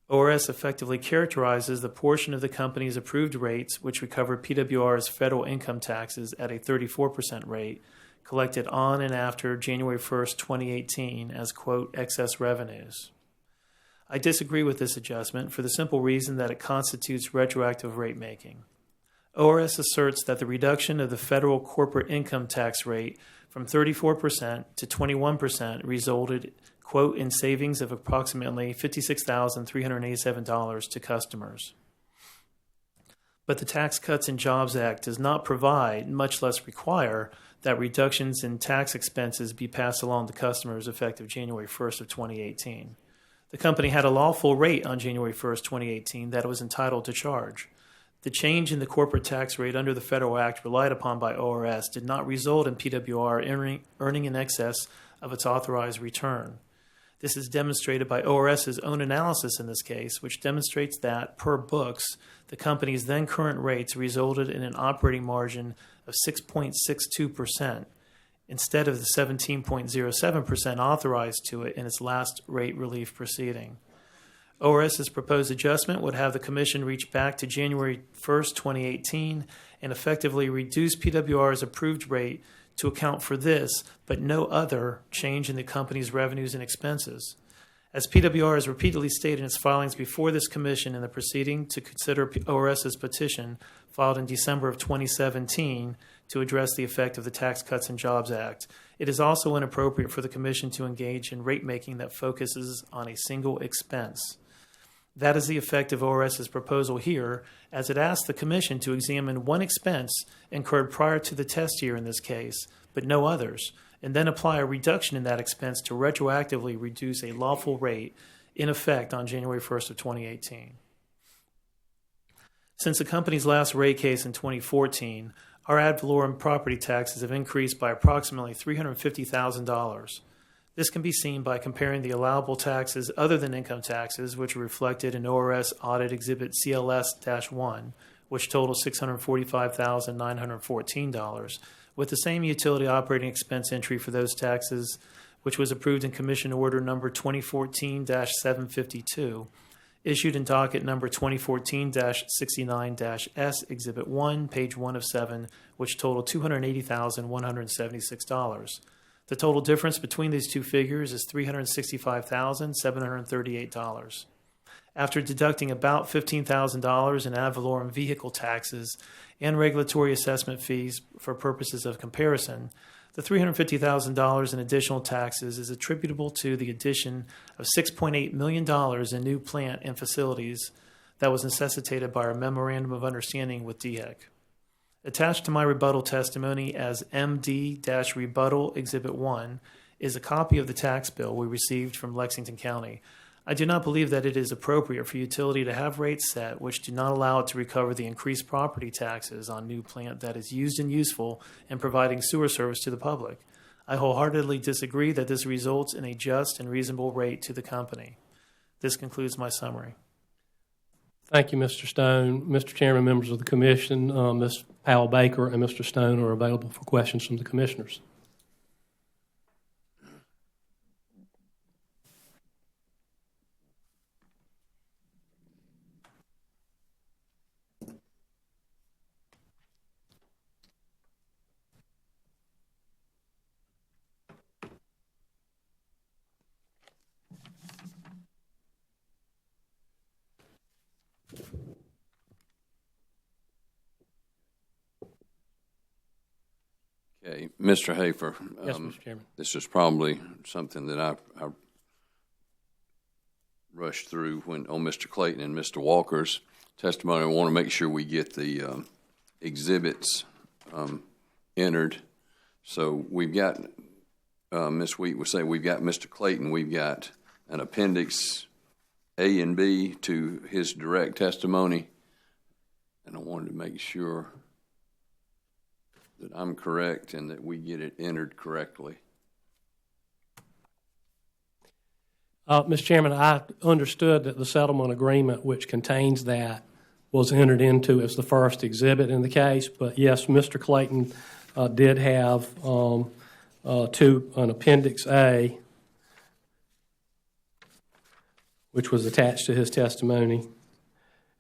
Speaker 5: ORS effectively characterizes the portion of the company's approved rates which recover PWR's federal income taxes at a 34% rate collected on and after January 1st, 2018 as, quote, excess revenues. I disagree with this adjustment for the simple reason that it constitutes retroactive rate making. ORS asserts that the reduction of the federal corporate income tax rate from 34% to 21% resulted, quote, in savings of approximately $56,387 to customers. But the Tax Cuts and Jobs Act does not provide, much less require, that reductions in tax expenses be passed along to customers effective January 1st of 2018. The company had a lawful rate on January 1st, 2018 that it was entitled to charge. The change in the corporate tax rate under the Federal Act relied upon by ORS did not result in PWR earning in excess of its authorized return. This is demonstrated by ORS's own analysis in this case, which demonstrates that, per books, the company's then current rates resulted in an operating margin of 6.62%, instead of the 17.07% authorized to it in its last rate relief proceeding. ORS's proposed adjustment would have the Commission reach back to January 1st, 2018 and effectively reduce PWR's approved rate to account for this, but no other, change in the company's revenues and expenses. As PWR has repeatedly stated in its filings before this Commission in the proceeding to consider ORS's petition filed in December of 2017 to address the effect of the Tax Cuts and Jobs Act, it is also inappropriate for the Commission to engage in rate making that focuses on a single expense. That is the effect of ORS's proposal here, as it asks the Commission to examine one expense incurred prior to the test year in this case, but no others, and then apply a reduction in that expense to retroactively reduce a lawful rate in effect on January 1st of 2018. Since the company's last rate case in 2014, our ad valorem property taxes have increased by approximately $350,000. This can be seen by comparing the allowable taxes other than income taxes, which are reflected in ORS Audit Exhibit CLS-1, which totals $645,914, with the same utility operating expense entry for those taxes, which was approved in Commission Order Number 2014-752, issued in docket number 2014-69-S, Exhibit 1, page 1 of 7, which totaled $280,176. The total difference between these two figures is $365,738. After deducting about $15,000 in ad valorem vehicle taxes and regulatory assessment fees for purposes of comparison, the $350,000 in additional taxes is attributable to the addition of $6.8 million in new plant and facilities that was necessitated by our Memorandum of Understanding with DHEC. Attached to my rebuttal testimony as MD-Rebuttal Exhibit 1 is a copy of the tax bill we received from Lexington County. I do not believe that it is appropriate for utility to have rates set which do not allow it to recover the increased property taxes on new plant that is used and useful in providing sewer service to the public. I wholeheartedly disagree that this results in a just and reasonable rate to the company. This concludes my summary.
Speaker 3: Thank you, Mr. Stone. Mr. Chairman, members of the Commission, Ms. Powell Baker and Mr. Stone are available for questions from the Commissioners.
Speaker 1: Okay, Mr. Hafer.
Speaker 3: Yes, Mr. Chairman.
Speaker 1: This is probably something that I rushed through on Mr. Clayton and Mr. Walker's testimony. I want to make sure we get the exhibits entered. So we've got, Ms. Wheat would say, we've got Mr. Clayton, we've got an appendix A and B to his direct testimony, and I wanted to make sure that I'm correct and that we get it entered correctly.
Speaker 3: Mr. Chairman, I understood that the settlement agreement, which contains that, was entered into as the first exhibit in the case. But yes, Mr. Clayton did have an Appendix A which was attached to his testimony,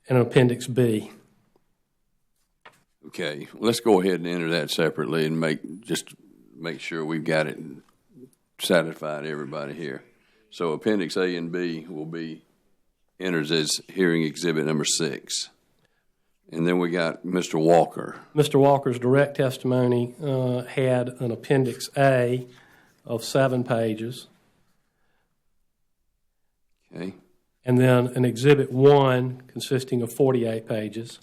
Speaker 3: and Appendix B.
Speaker 1: Okay, let's go ahead and enter that separately and make sure we've got it satisfied everybody here. So Appendix A and B will be entered as hearing exhibit number 6. And then we got Mr. Walker.
Speaker 3: Mr. Walker's direct testimony had an Appendix A of 7 pages,
Speaker 1: Okay.
Speaker 3: and then an Exhibit 1 consisting of 48 pages.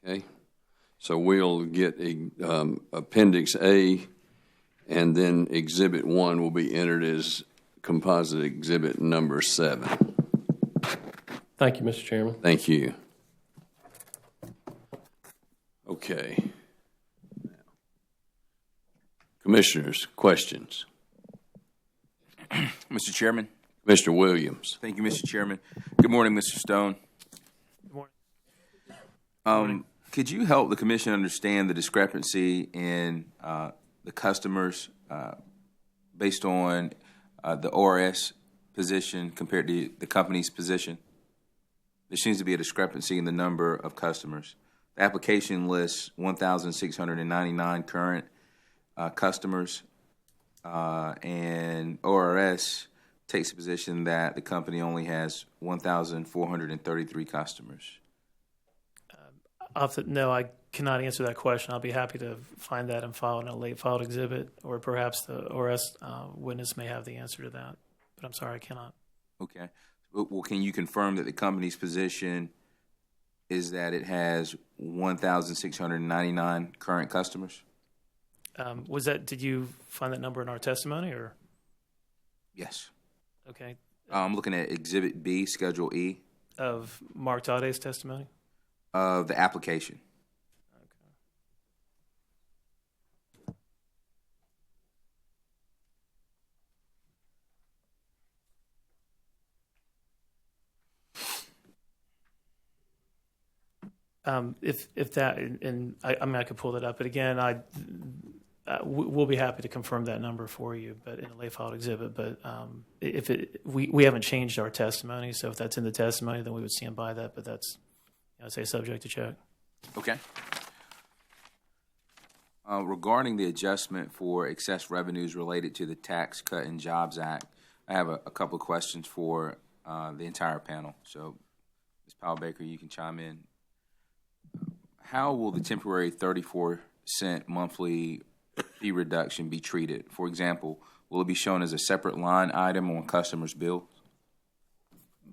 Speaker 1: Okay. So we'll get Appendix A, and then Exhibit 1 will be entered as composite exhibit number 7.
Speaker 3: Thank you, Mr. Chairman.
Speaker 1: Thank you. Okay. Commissioners, questions?
Speaker 7: Mr. Chairman.
Speaker 1: Mr. Williams.
Speaker 7: Thank you, Mr. Chairman. Good morning, Mr. Stone.
Speaker 5: Good morning.
Speaker 7: Could you help the commission understand the discrepancy in the customers based on the ORS position compared to the company's position? There seems to be a discrepancy in the number of customers. The application lists 1,699 current customers, and ORS takes a position that the company only has 1,433 customers.
Speaker 5: No, I cannot answer that question. I'll be happy to find that and file in a late filed exhibit, or perhaps the ORS witness may have the answer to that. But I'm sorry, I cannot.
Speaker 7: Okay. Well, can you confirm that the company's position is that it has 1,699 current customers?
Speaker 5: Did you find that number in our testimony, or?
Speaker 7: Yes.
Speaker 5: Okay.
Speaker 7: I'm looking at Exhibit B, Schedule E.
Speaker 5: Of Mark Dade's testimony?
Speaker 7: Of the application.
Speaker 5: If that, and I mean, I could pull that up, but again, we'll be happy to confirm that number for you, but in a late filed exhibit. But we haven't changed our testimony, so if that's in the testimony, then we would stand by that. But that's, I'd say, subject to check.
Speaker 7: Okay. Regarding the adjustment for excess revenues related to the Tax Cut and Jobs Act, I have a couple of questions for the entire panel. So, Ms. Powell-Baker, you can chime in. How will the temporary 34-cent monthly fee reduction be treated? For example, will it be shown as a separate line item on customers' bills?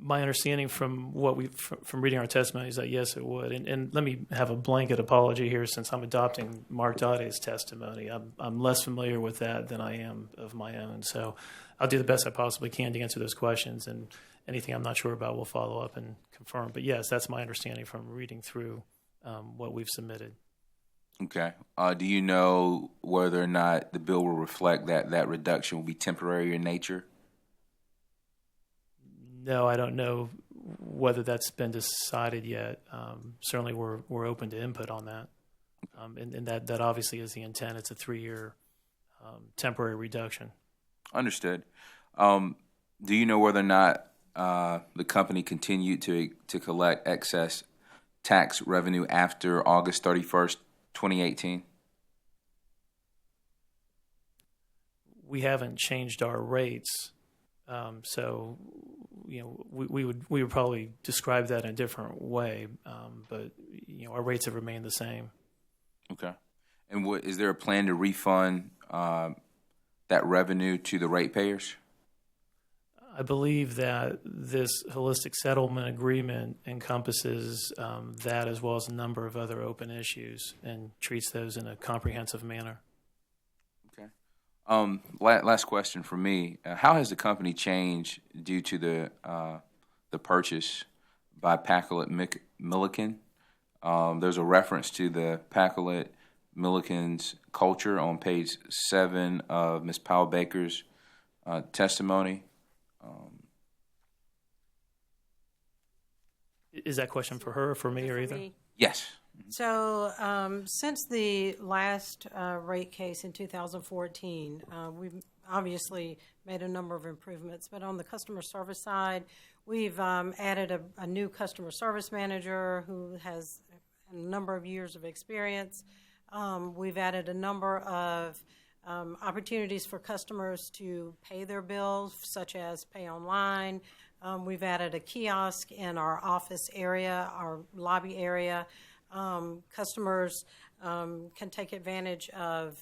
Speaker 5: My understanding from from reading our testimony is that yes, it would. And let me have a blanket apology here, since I'm adopting Mark Dade's testimony. I'm less familiar with that than I am of my own. So I'll do the best I possibly can to answer those questions, and anything I'm not sure about, we'll follow up and confirm. But yes, that's my understanding from reading through what we've submitted.
Speaker 7: Okay. Do you know whether or not the bill will reflect that reduction will be temporary in nature?
Speaker 5: No, I don't know whether that's been decided yet. Certainly, we're open to input on that, and that obviously is the intent. It's a 3-year temporary reduction.
Speaker 7: Understood. Do you know whether or not the company continued to collect excess tax revenue after August 31st, 2018?
Speaker 5: We haven't changed our rates, so we would probably describe that in a different way, but our rates have remained the same.
Speaker 7: Okay. And is there a plan to refund that revenue to the ratepayers?
Speaker 5: I believe that this holistic settlement agreement encompasses that, as well as a number of other open issues, and treats those in a comprehensive manner.
Speaker 7: Okay. Last question for me. How has the company changed due to the purchase by Pacolet Milliken? There's a reference to the Pacolet Milliken's culture on page 7 of Ms. Powell-Baker's testimony.
Speaker 5: Is that question for her or for me, or either?
Speaker 7: Yes.
Speaker 6: So since the last rate case in 2014, we've obviously made a number of improvements, but on the customer service side, we've added a new customer service manager who has a number of years of experience. We've added a number of opportunities for customers to pay their bills, such as pay online. We've added a kiosk in our office area, our lobby area. Customers can take advantage of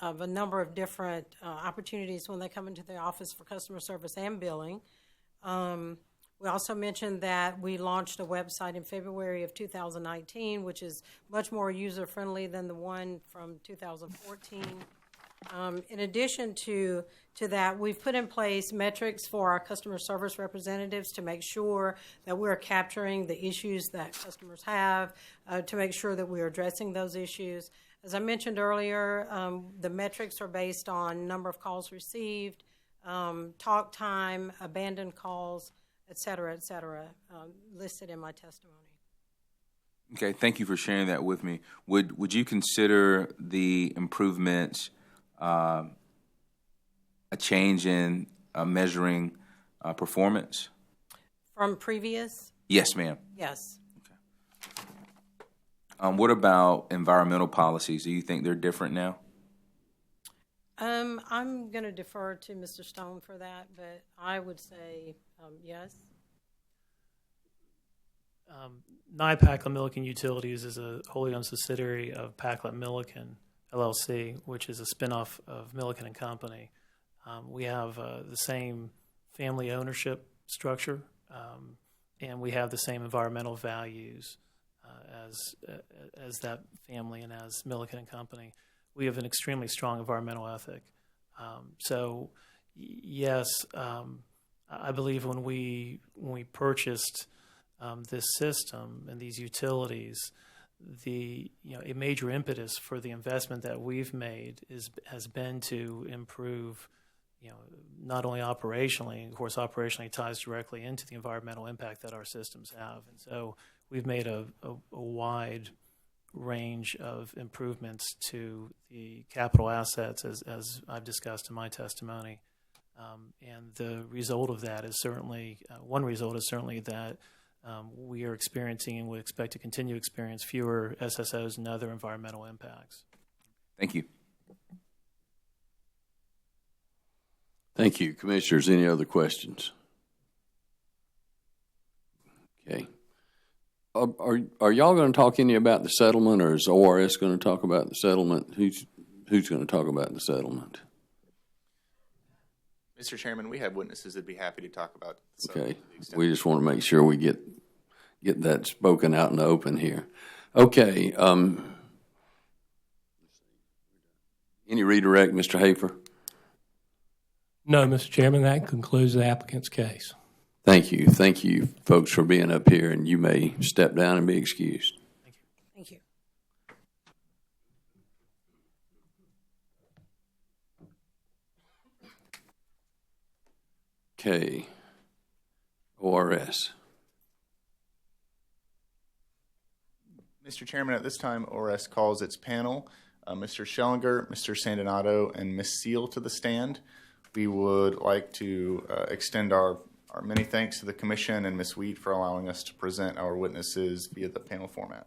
Speaker 6: a number of different opportunities when they come into the office for customer service and billing. We also mentioned that we launched a website in February of 2019, which is much more user-friendly than the one from 2014. In addition to that, we've put in place metrics for our customer service representatives to make sure that we're capturing the issues that customers have, to make sure that we're addressing those issues. As I mentioned earlier, the metrics are based on number of calls received, talk time, abandoned calls, et cetera, listed in my testimony.
Speaker 7: Okay, thank you for sharing that with me. Would you consider the improvements a change in measuring performance?
Speaker 6: From previous?
Speaker 7: Yes, ma'am.
Speaker 6: Yes.
Speaker 7: What about environmental policies? Do you think they're different now?
Speaker 6: I'm going to defer to Mr. Stone for that, but I would say yes.
Speaker 5: NIPAC Milliken Utilities is a wholly owned subsidiary of Packlet Milliken LLC, which is a spinoff of Milliken and Company. We have the same family ownership structure, and we have the same environmental values as that family and as Milliken and Company. We have an extremely strong environmental ethic. Yes, I believe when we purchased this system and these utilities, a major impetus for the investment that we've made has been to improve, not only operationally, of course, operationally ties directly into the environmental impact that our systems have, and so we've made a wide range of improvements to the capital assets, as I've discussed in my testimony. And the result of that is certainly, one result is certainly that we are experiencing and would expect to continue to experience fewer SSOs and other environmental impacts.
Speaker 7: Thank you.
Speaker 1: Thank you. Commissioners, any other questions? Okay. Are y'all going to talk any about the settlement, or is ORS going to talk about the settlement? Who's going to talk about the settlement?
Speaker 4: Mr. Chairman, we have witnesses that'd be happy to talk about the
Speaker 1: Okay.
Speaker 4: settlement.
Speaker 1: We just want to make sure we get that spoken out in the open here. Okay. Any redirect, Mr. Hafer?
Speaker 3: No, Mr. Chairman, that concludes the applicant's case.
Speaker 1: Thank you. Thank you, folks, for being up here, and you may step down and be excused.
Speaker 6: Thank you.
Speaker 1: Okay. ORS.
Speaker 4: Mr. Chairman, at this time, ORS calls its panel, Mr. Schellinger, Mr. Sandinato, and Ms. Seal to the stand. We would like to extend our many thanks to the Commission and Ms. Wheat for allowing us to present our witnesses via the panel format.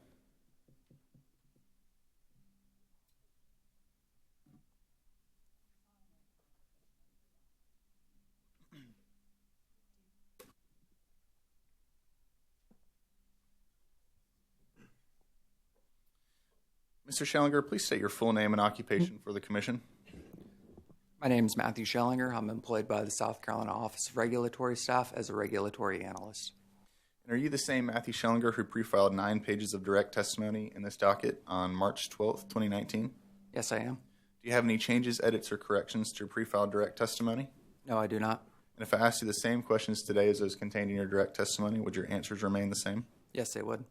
Speaker 4: Mr. Schellinger, please state your full name and occupation for the Commission.
Speaker 8: My name is Matthew Schellinger. I'm employed by the South Carolina Office of Regulatory Staff as a regulatory analyst.
Speaker 4: And are you the same Matthew Schellinger who pre-filed 9 pages of direct testimony in this docket on March 12th, 2019?
Speaker 8: Yes, I am.
Speaker 4: Do you have any changes, edits, or corrections to your pre-filed direct testimony?
Speaker 8: No, I do not.
Speaker 4: And if I asked you the same questions today as those contained in your direct testimony, would your answers remain the same?
Speaker 8: Yes, they would.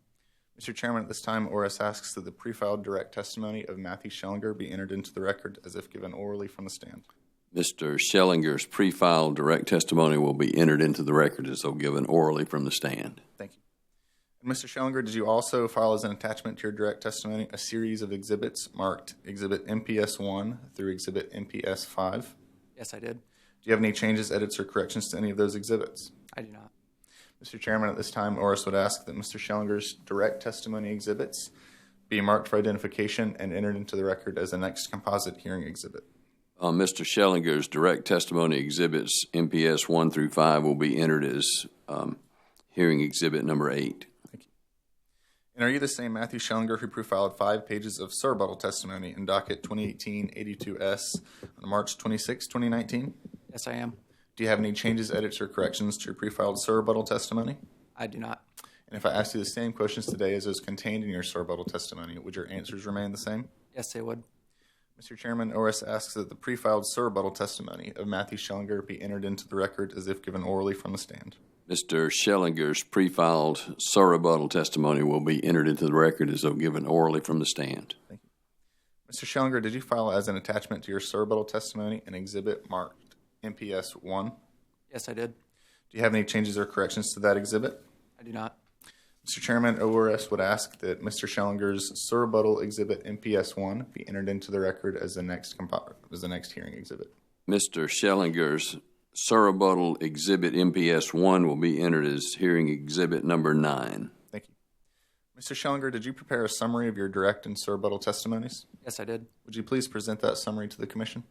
Speaker 4: Mr. Chairman, at this time, ORS asks that the pre-filed direct testimony of Matthew Schellinger be entered into the record as if given orally from the stand.
Speaker 1: Mr. Schellinger's pre-filed direct testimony will be entered into the record as though given orally from the stand.
Speaker 4: Thank you. And Mr. Schellinger, did you also file as an attachment to your direct testimony a series of exhibits marked Exhibit MPS 1 through Exhibit MPS 5?
Speaker 8: Yes, I did.
Speaker 4: Do you have any changes, edits, or corrections to any of those exhibits?
Speaker 8: I do not.
Speaker 4: Mr. Chairman, at this time, ORS would ask that Mr. Schellinger's direct testimony exhibits be marked for identification and entered into the record as the next composite hearing exhibit.
Speaker 1: Mr. Schellinger's direct testimony exhibits MPS 1 through 5 will be entered as hearing exhibit number 8.
Speaker 4: And are you the same Matthew Schellinger who profiled 5 pages of surrebuttal testimony in docket 2018-82S on March 26, 2019?
Speaker 8: Yes, I am.
Speaker 4: Do you have any changes, edits, or corrections to your profiled surrebuttal testimony?
Speaker 8: I do not.
Speaker 4: And if I asked you the same questions today as those contained in your surrebuttal testimony, would your answers remain the same?
Speaker 8: Yes, they would.
Speaker 4: Mr. Chairman, ORS asks that the pre-filed surrebuttal testimony of Matthew Schellinger be entered into the record as if given orally from the stand.
Speaker 1: Mr. Schellinger's pre-filed surrebuttal testimony will be entered into the record as though given orally from the stand.
Speaker 4: Thank you. Mr. Schellinger, did you file as an attachment to your surrebuttal testimony an exhibit marked MPS 1?
Speaker 8: Yes, I did.
Speaker 4: Do you have any changes or corrections to that exhibit?
Speaker 8: I do not.
Speaker 4: Mr. Chairman, ORS would ask that Mr. Schellinger's surrebuttal exhibit MPS 1 be entered into the record as the next hearing exhibit.
Speaker 1: Mr. Schellinger's surrebuttal exhibit MPS 1 will be entered as hearing exhibit number 9.
Speaker 4: Thank you. Mr. Schellinger, did you prepare a summary of your direct and surrebuttal testimonies?
Speaker 8: Yes, I did.
Speaker 4: Would you please present that summary to the Commission?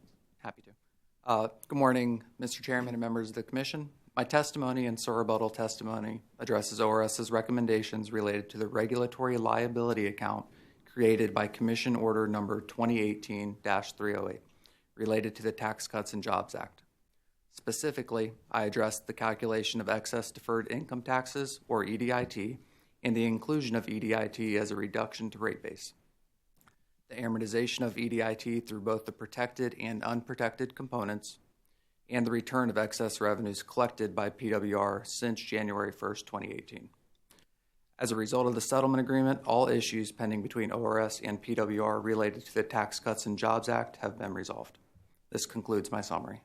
Speaker 8: Happy to. Good morning, Mr. Chairman and members of the Commission. My testimony and surrebuttal testimony addresses ORS's recommendations related to the regulatory liability account created by Commission Order Number 2018-308 related to the Tax Cuts and Jobs Act. Specifically, I addressed the calculation of excess deferred income taxes, or EDIT, and the inclusion of EDIT as a reduction to rate base. The amortization of EDIT through both the protected and unprotected components, and the return of excess revenues collected by PWR since January 1st, 2018. As a result of the settlement agreement, all issues pending between ORS and PWR related to the Tax Cuts and Jobs Act have been resolved. This concludes my summary.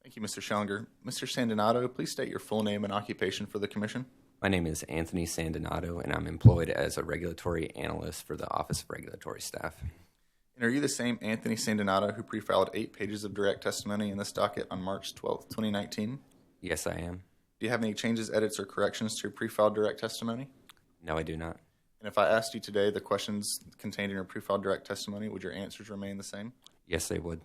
Speaker 4: Thank you, Mr. Schellinger. Mr. Sandinato, please state your full name and occupation for the Commission.
Speaker 9: My name is Anthony Sandinato, and I'm employed as a regulatory analyst for the Office of Regulatory Staff.
Speaker 4: And are you the same Anthony Sandinato who pre-filed 8 pages of direct testimony in this docket on March 12, 2019?
Speaker 9: Yes, I am.
Speaker 4: Do you have any changes, edits, or corrections to your pre-filed direct testimony?
Speaker 9: No, I do not.
Speaker 4: And if I asked you today the questions contained in your pre-filed direct testimony, would your answers remain the same?
Speaker 9: Yes, they would.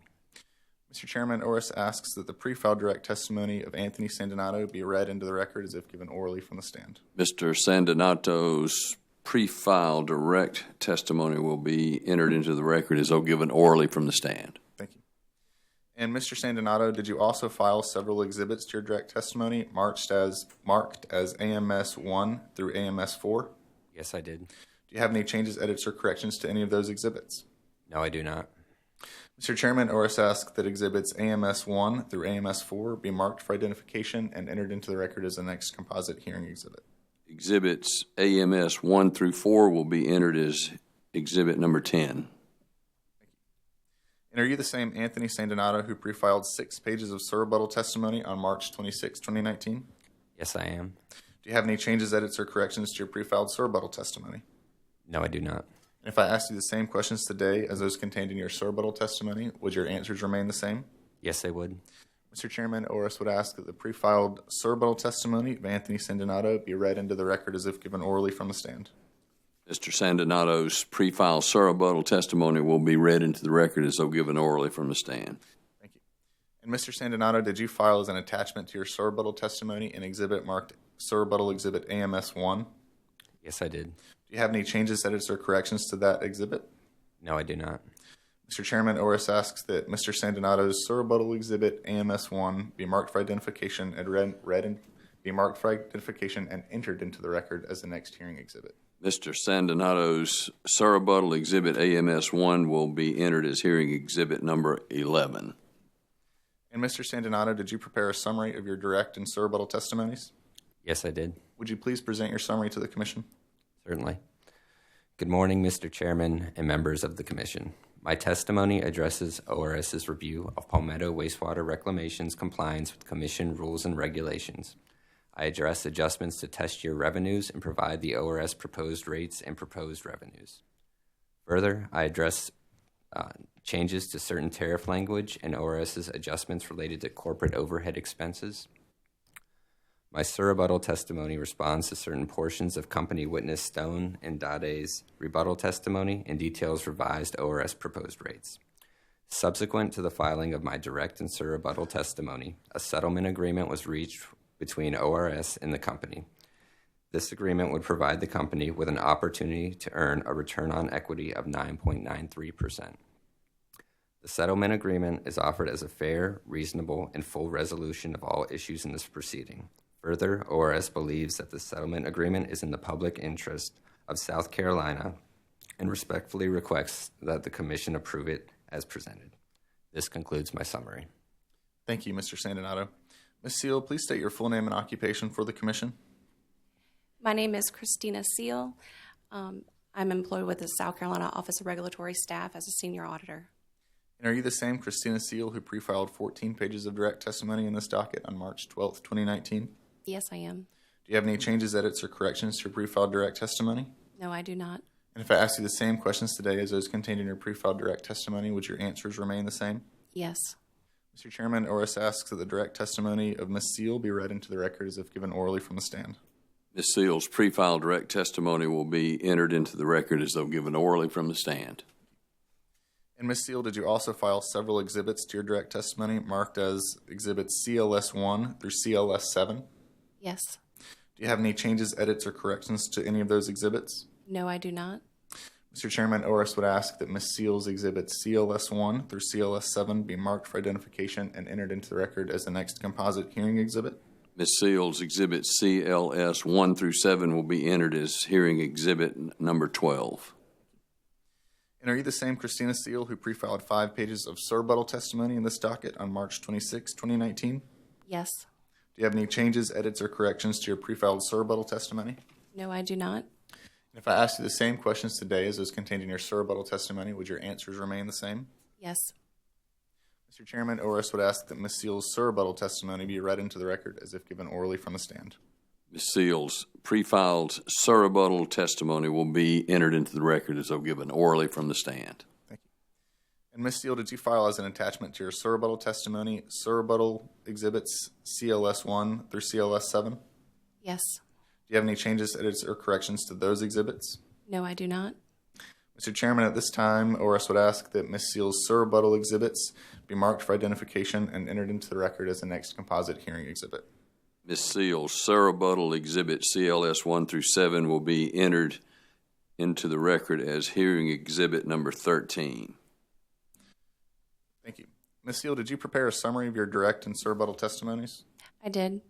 Speaker 4: Mr. Chairman, ORS asks that the pre-filed direct testimony of Anthony Sandinato be read into the record as if given orally from the stand.
Speaker 1: Mr. Sandinato's pre-filed direct testimony will be entered into the record as though given orally from the stand.
Speaker 4: Thank you. And Mr. Sandinato, did you also file several exhibits to your direct testimony marked as AMS 1 through AMS 4?
Speaker 9: Yes, I did.
Speaker 4: Do you have any changes, edits, or corrections to any of those exhibits?
Speaker 9: No, I do not.
Speaker 4: Mr. Chairman, ORS asks that exhibits AMS 1 through AMS 4 be marked for identification and entered into the record as the next composite hearing exhibit.
Speaker 1: Exhibits AMS 1 through 4 will be entered as exhibit number 10.
Speaker 4: And are you the same Anthony Sandinato who pre-filed 6 pages of surrebuttal testimony on March 26, 2019?
Speaker 9: Yes, I am.
Speaker 4: Do you have any changes, edits, or corrections to your pre-filed surrebuttal testimony?
Speaker 9: No, I do not.
Speaker 4: And if I asked you the same questions today as those contained in your surrebuttal testimony, would your answers remain the same?
Speaker 9: Yes, they would.
Speaker 4: Mr. Chairman, ORS would ask that the pre-filed surrebuttal testimony of Anthony Sandinato be read into the record as if given orally from the stand.
Speaker 1: Mr. Sandinato's pre-filed surrebuttal testimony will be read into the record as though given orally from the stand.
Speaker 4: Thank you. And Mr. Sandinato, did you file as an attachment to your surrebuttal testimony an exhibit marked surrebuttal exhibit AMS 1?
Speaker 9: Yes, I did.
Speaker 4: Do you have any changes, edits, or corrections to that exhibit?
Speaker 9: No, I do not.
Speaker 4: Mr. Chairman, ORS asks that Mr. Sandinato's surrebuttal exhibit AMS 1 be marked for identification and be marked for identification and entered into the record as the next hearing exhibit.
Speaker 1: Mr. Sandinato's surrebuttal exhibit AMS 1 will be entered as hearing exhibit number 11.
Speaker 4: And Mr. Sandinato, did you prepare a summary of your direct and surrebuttal testimonies?
Speaker 9: Yes, I did.
Speaker 4: Would you please present your summary to the Commission?
Speaker 9: Certainly. Good morning, Mr. Chairman and members of the Commission. My testimony addresses ORS's review of Palmetto Wastewater Reclamation's compliance with Commission rules and regulations. I address adjustments to test year revenues and provide the ORS proposed rates and proposed revenues. Further, I address changes to certain tariff language and ORS's adjustments related to corporate overhead expenses. My surrebuttal testimony responds to certain portions of company witness Stone and Dade's rebuttal testimony and details revised ORS proposed rates. Subsequent to the filing of my direct and surrebuttal testimony, a settlement agreement was reached between ORS and the company. This agreement would provide the company with an opportunity to earn a return on equity of 9.93%. The settlement agreement is offered as a fair, reasonable, and full resolution of all issues in this proceeding. Further, ORS believes that the settlement agreement is in the public interest of South Carolina and respectfully requests that the Commission approve it as presented. This concludes my summary.
Speaker 4: Thank you, Mr. Sandinato. Ms. Seal, please state your full name and occupation for the Commission.
Speaker 10: My name is Christina Seal. I'm employed with the South Carolina Office of Regulatory Staff as a senior auditor.
Speaker 4: And are you the same Christina Seal who pre-filed 14 pages of direct testimony in this docket on March 12th, 2019?
Speaker 10: Yes, I am.
Speaker 4: Do you have any changes, edits, or corrections to your pre-filed direct testimony?
Speaker 10: No, I do not.
Speaker 4: And if I ask you the same questions today as those contained in your pre-filed direct testimony, would your answers remain the same?
Speaker 10: Yes.
Speaker 4: Mr. Chairman, ORS asks that the direct testimony of Ms. Seal be read into the record as if given orally from the stand.
Speaker 1: Ms. Seal's pre-filed direct testimony will be entered into the record as though given orally from the stand.
Speaker 4: And Ms. Seal, did you also file several exhibits to your direct testimony marked as exhibits CLS 1 through CLS 7?
Speaker 10: Yes.
Speaker 4: Do you have any changes, edits, or corrections to any of those exhibits?
Speaker 10: No, I do not.
Speaker 4: Mr. Chairman, ORS would ask that Ms. Seal's exhibits CLS 1 through CLS 7 be marked for identification and entered into the record as the next composite hearing exhibit.
Speaker 1: Ms. Seal's exhibits CLS 1 through 7 will be entered as hearing exhibit number 12.
Speaker 4: And are you the same Christina Seal who pre-filed 5 pages of surrebuttal testimony in this docket on March 26, 2019?
Speaker 10: Yes.
Speaker 4: Do you have any changes, edits, or corrections to your pre-filed surrebuttal testimony?
Speaker 10: No, I do not.
Speaker 4: And if I ask you the same questions today as those contained in your surrebuttal testimony, would your answers remain the same?
Speaker 10: Yes.
Speaker 4: Mr. Chairman, ORS would ask that Ms. Seal's surrebuttal testimony be read into the record as if given orally from the stand.
Speaker 1: Ms. Seal's pre-filed surrebuttal testimony will be entered into the record as though given orally from the stand.
Speaker 4: Thank you. And Ms. Seal, did you file as an attachment to your surrebuttal testimony surrebuttal exhibits CLS 1 through CLS 7?
Speaker 10: Yes.
Speaker 4: Do you have any changes, edits, or corrections to those exhibits?
Speaker 10: No, I do not.
Speaker 4: Mr. Chairman, at this time, ORS would ask that Ms. Seal's surrebuttal exhibits be marked for identification and entered into the record as the next composite hearing exhibit.
Speaker 1: Ms. Seal's surrebuttal exhibit CLS 1 through 7 will be entered into the record as hearing exhibit number 13.
Speaker 4: Thank you. Ms. Seal, did you prepare a summary of your direct and surrebuttal testimonies?
Speaker 10: I did.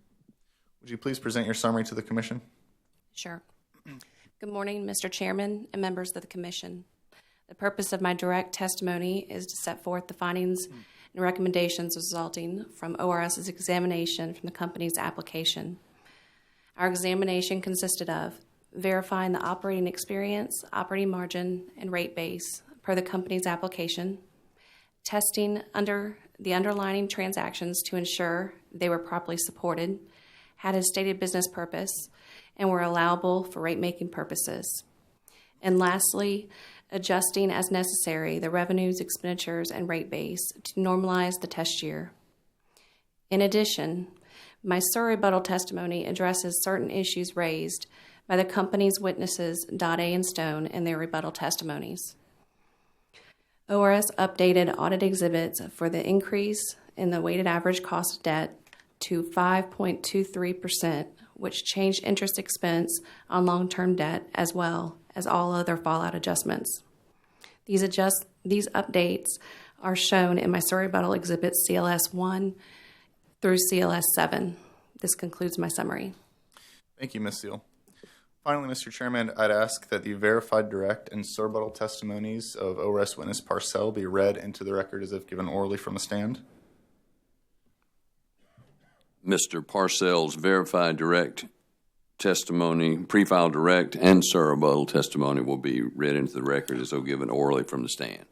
Speaker 4: Would you please present your summary to the Commission?
Speaker 10: Sure. Good morning, Mr. Chairman and members of the Commission. The purpose of my direct testimony is to set forth the findings and recommendations resulting from ORS's examination from the company's application. Our examination consisted of verifying the operating experience, operating margin, and rate base per the company's application, testing under the underlying transactions to ensure they were properly supported, had a stated business purpose, and were allowable for rate-making purposes. And lastly, adjusting as necessary the revenues, expenditures, and rate base to normalize the test year. In addition, my surrebuttal testimony addresses certain issues raised by the company's witnesses, Dade and Stone, in their rebuttal testimonies. ORS updated audit exhibits for the increase in the weighted average cost of debt to 5.23%, which changed interest expense on long-term debt as well as all other fallout adjustments. These updates are shown in my surrebuttal exhibits CLS 1 through CLS 7. This concludes my summary.
Speaker 4: Thank you, Ms. Seal. Finally, Mr. Chairman, I'd ask that the verified direct and surrebuttal testimonies of ORS witness Parcell be read into the record as if given orally from the stand.
Speaker 1: Mr. Parcell's verified direct testimony, pre-filed direct and surrebuttal testimony will be read into the record as though given orally from the stand.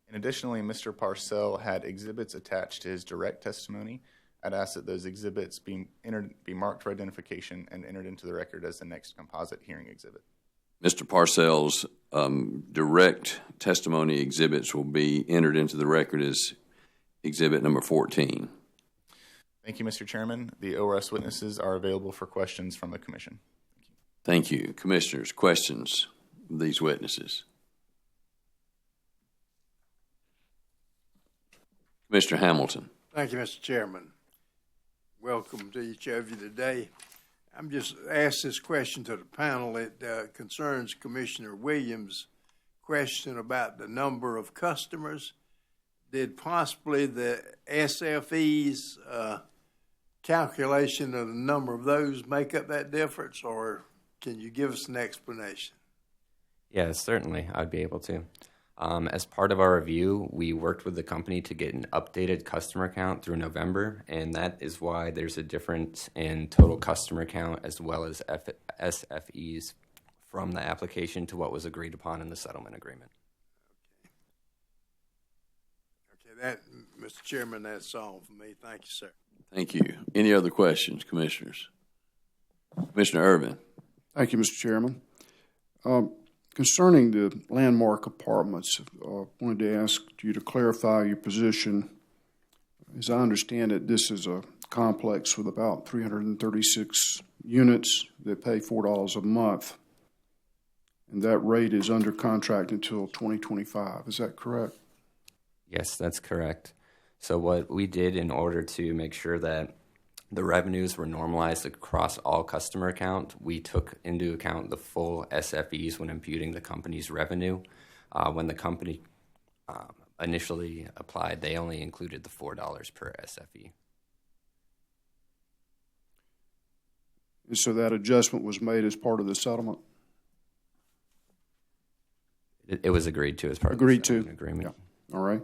Speaker 4: And additionally, Mr. Parcell had exhibits attached to his direct testimony I'd ask that those exhibits be marked for identification and entered into the record as the next composite hearing exhibit.
Speaker 1: Mr. Parcells, direct testimony exhibits will be entered into the record as exhibit number 14.
Speaker 4: Thank you, Mr. Chairman. The ORS witnesses are available for questions from the Commission.
Speaker 1: Thank you. Commissioners, questions of these witnesses? Commissioner Hamilton.
Speaker 11: Thank you, Mr. Chairman. Welcome to each of you today. I'm just asked this question to the panel. It concerns Commissioner Williams' question about the number of customers. Did possibly the SFE's calculation of the number of those make up that difference, or can you give us an explanation?
Speaker 9: Yes, certainly. I'd be able to. As part of our review, we worked with the company to get an updated customer count through November, and that is why there's a difference in total customer count as well as SFEs from the application to what was agreed upon in the settlement agreement.
Speaker 11: Okay, that, Mr. Chairman, that's all for me. Thank you, sir.
Speaker 1: Thank you. Any other questions, Commissioners? Commissioner Irvin.
Speaker 12: Thank you, Mr. Chairman. Concerning the landmark apartments, I wanted to ask you to clarify your position. As I understand it, this is a complex with about 336 units that pay $4 a month, and that rate is under contract until 2025. Is that correct?
Speaker 9: Yes, that's correct. So what we did in order to make sure that the revenues were normalized across all customer account, we took into account the full SFEs when imputing the company's revenue. When the company initially applied, they only included the $4 per SFE.
Speaker 12: And so that adjustment was made as part of the settlement?
Speaker 9: It was agreed to as part
Speaker 12: Agreed
Speaker 9: of the settlement
Speaker 12: to.
Speaker 9: agreement.
Speaker 12: Yeah. All right.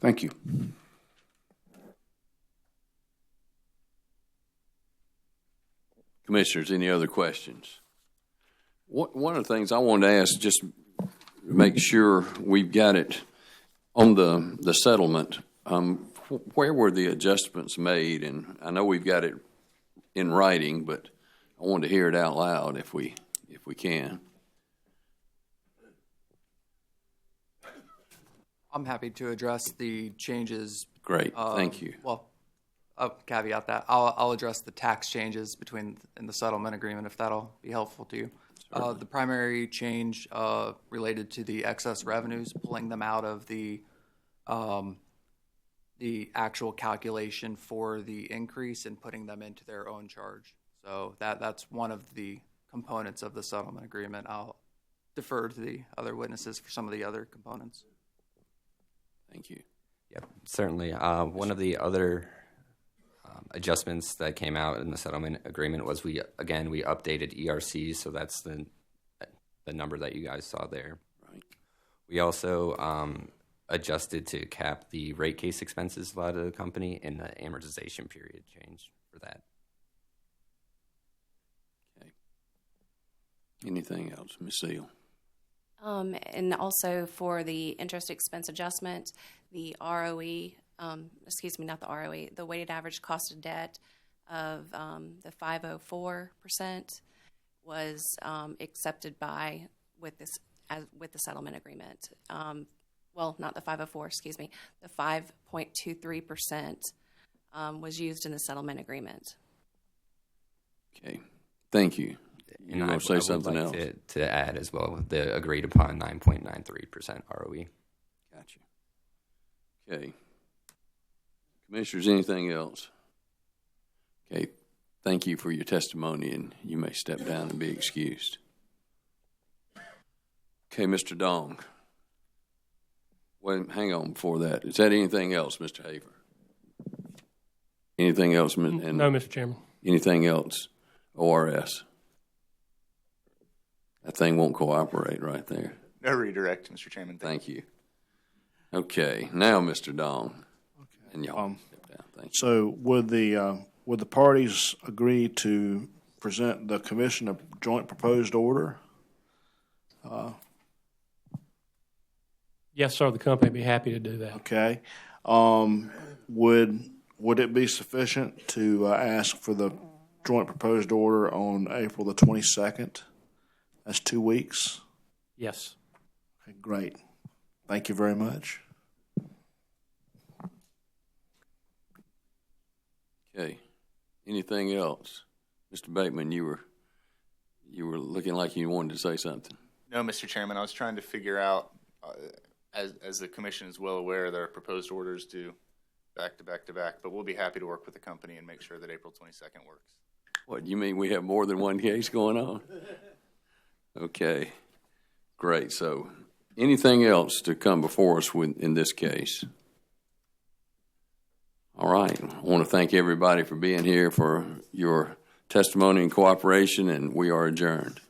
Speaker 12: Thank you.
Speaker 1: Commissioners, any other questions? One of the things I wanted to ask, just to make sure we've got it on the settlement, where were the adjustments made? And I know we've got it in writing, but I wanted to hear it out loud if we can.
Speaker 8: I'm happy to address the changes.
Speaker 1: Great, thank you.
Speaker 8: Well, I'll caveat that. I'll address the tax changes in the settlement agreement, if that'll be helpful to you. The primary change related to the excess revenues, pulling them out of the actual calculation for the increase and putting them into their own charge. So that's one of the components of the settlement agreement. I'll defer to the other witnesses for some of the other components.
Speaker 1: Thank you.
Speaker 9: Yep, certainly. One of the other adjustments that came out in the settlement agreement was we updated ERCs, so that's the number that you guys saw there.
Speaker 1: Right.
Speaker 9: We also adjusted to cap the rate case expenses allowed to the company, and the amortization period changed for that.
Speaker 1: Okay. Anything else, Ms. Seal?
Speaker 10: And also for the interest expense adjustment, the ROE, not the ROE, the weighted average cost of debt of the 504% was accepted with the settlement agreement. Well, not the 504, the 5.23% was used in the settlement agreement.
Speaker 1: Okay, thank you.
Speaker 9: And
Speaker 1: you want to say something else?
Speaker 9: To add as well, the agreed upon 9.93% ROE.
Speaker 1: Gotcha. Okay. Commissioners, anything else? Okay, thank you for your testimony, and you may step down and be excused. Okay, Mr. Dong. Wait, hang on before that. Is that anything else, Mr. Haver? Anything else?
Speaker 3: No, Mr. Chairman.
Speaker 1: Anything else? ORS? That thing won't cooperate right there.
Speaker 4: No redirect, Mr. Chairman.
Speaker 1: Thank you. Okay, now Mr. Dong. Okay. And y'all step down. Thank you.
Speaker 2: So would the parties agree to present the commission a joint proposed order?
Speaker 3: Yes, sir. The company would be happy to do that.
Speaker 2: Okay. Would would it be sufficient to ask for the joint proposed order on April the 22nd? That's 2 weeks.
Speaker 3: Yes.
Speaker 2: Okay, great. Thank you very much.
Speaker 1: Okay. Anything else? Mr. Bateman, you were looking like you wanted to say something.
Speaker 4: No, Mr. Chairman, I was trying to figure out, as the commission is well aware, there are proposed orders due back to back to back, but we'll be happy to work with the company and make sure that April 22nd works.
Speaker 1: What, you mean we have more than one case going on? Okay, great. So anything else to come before us in this case? All right. I want to thank everybody for being here, for your testimony and cooperation, and we are adjourned.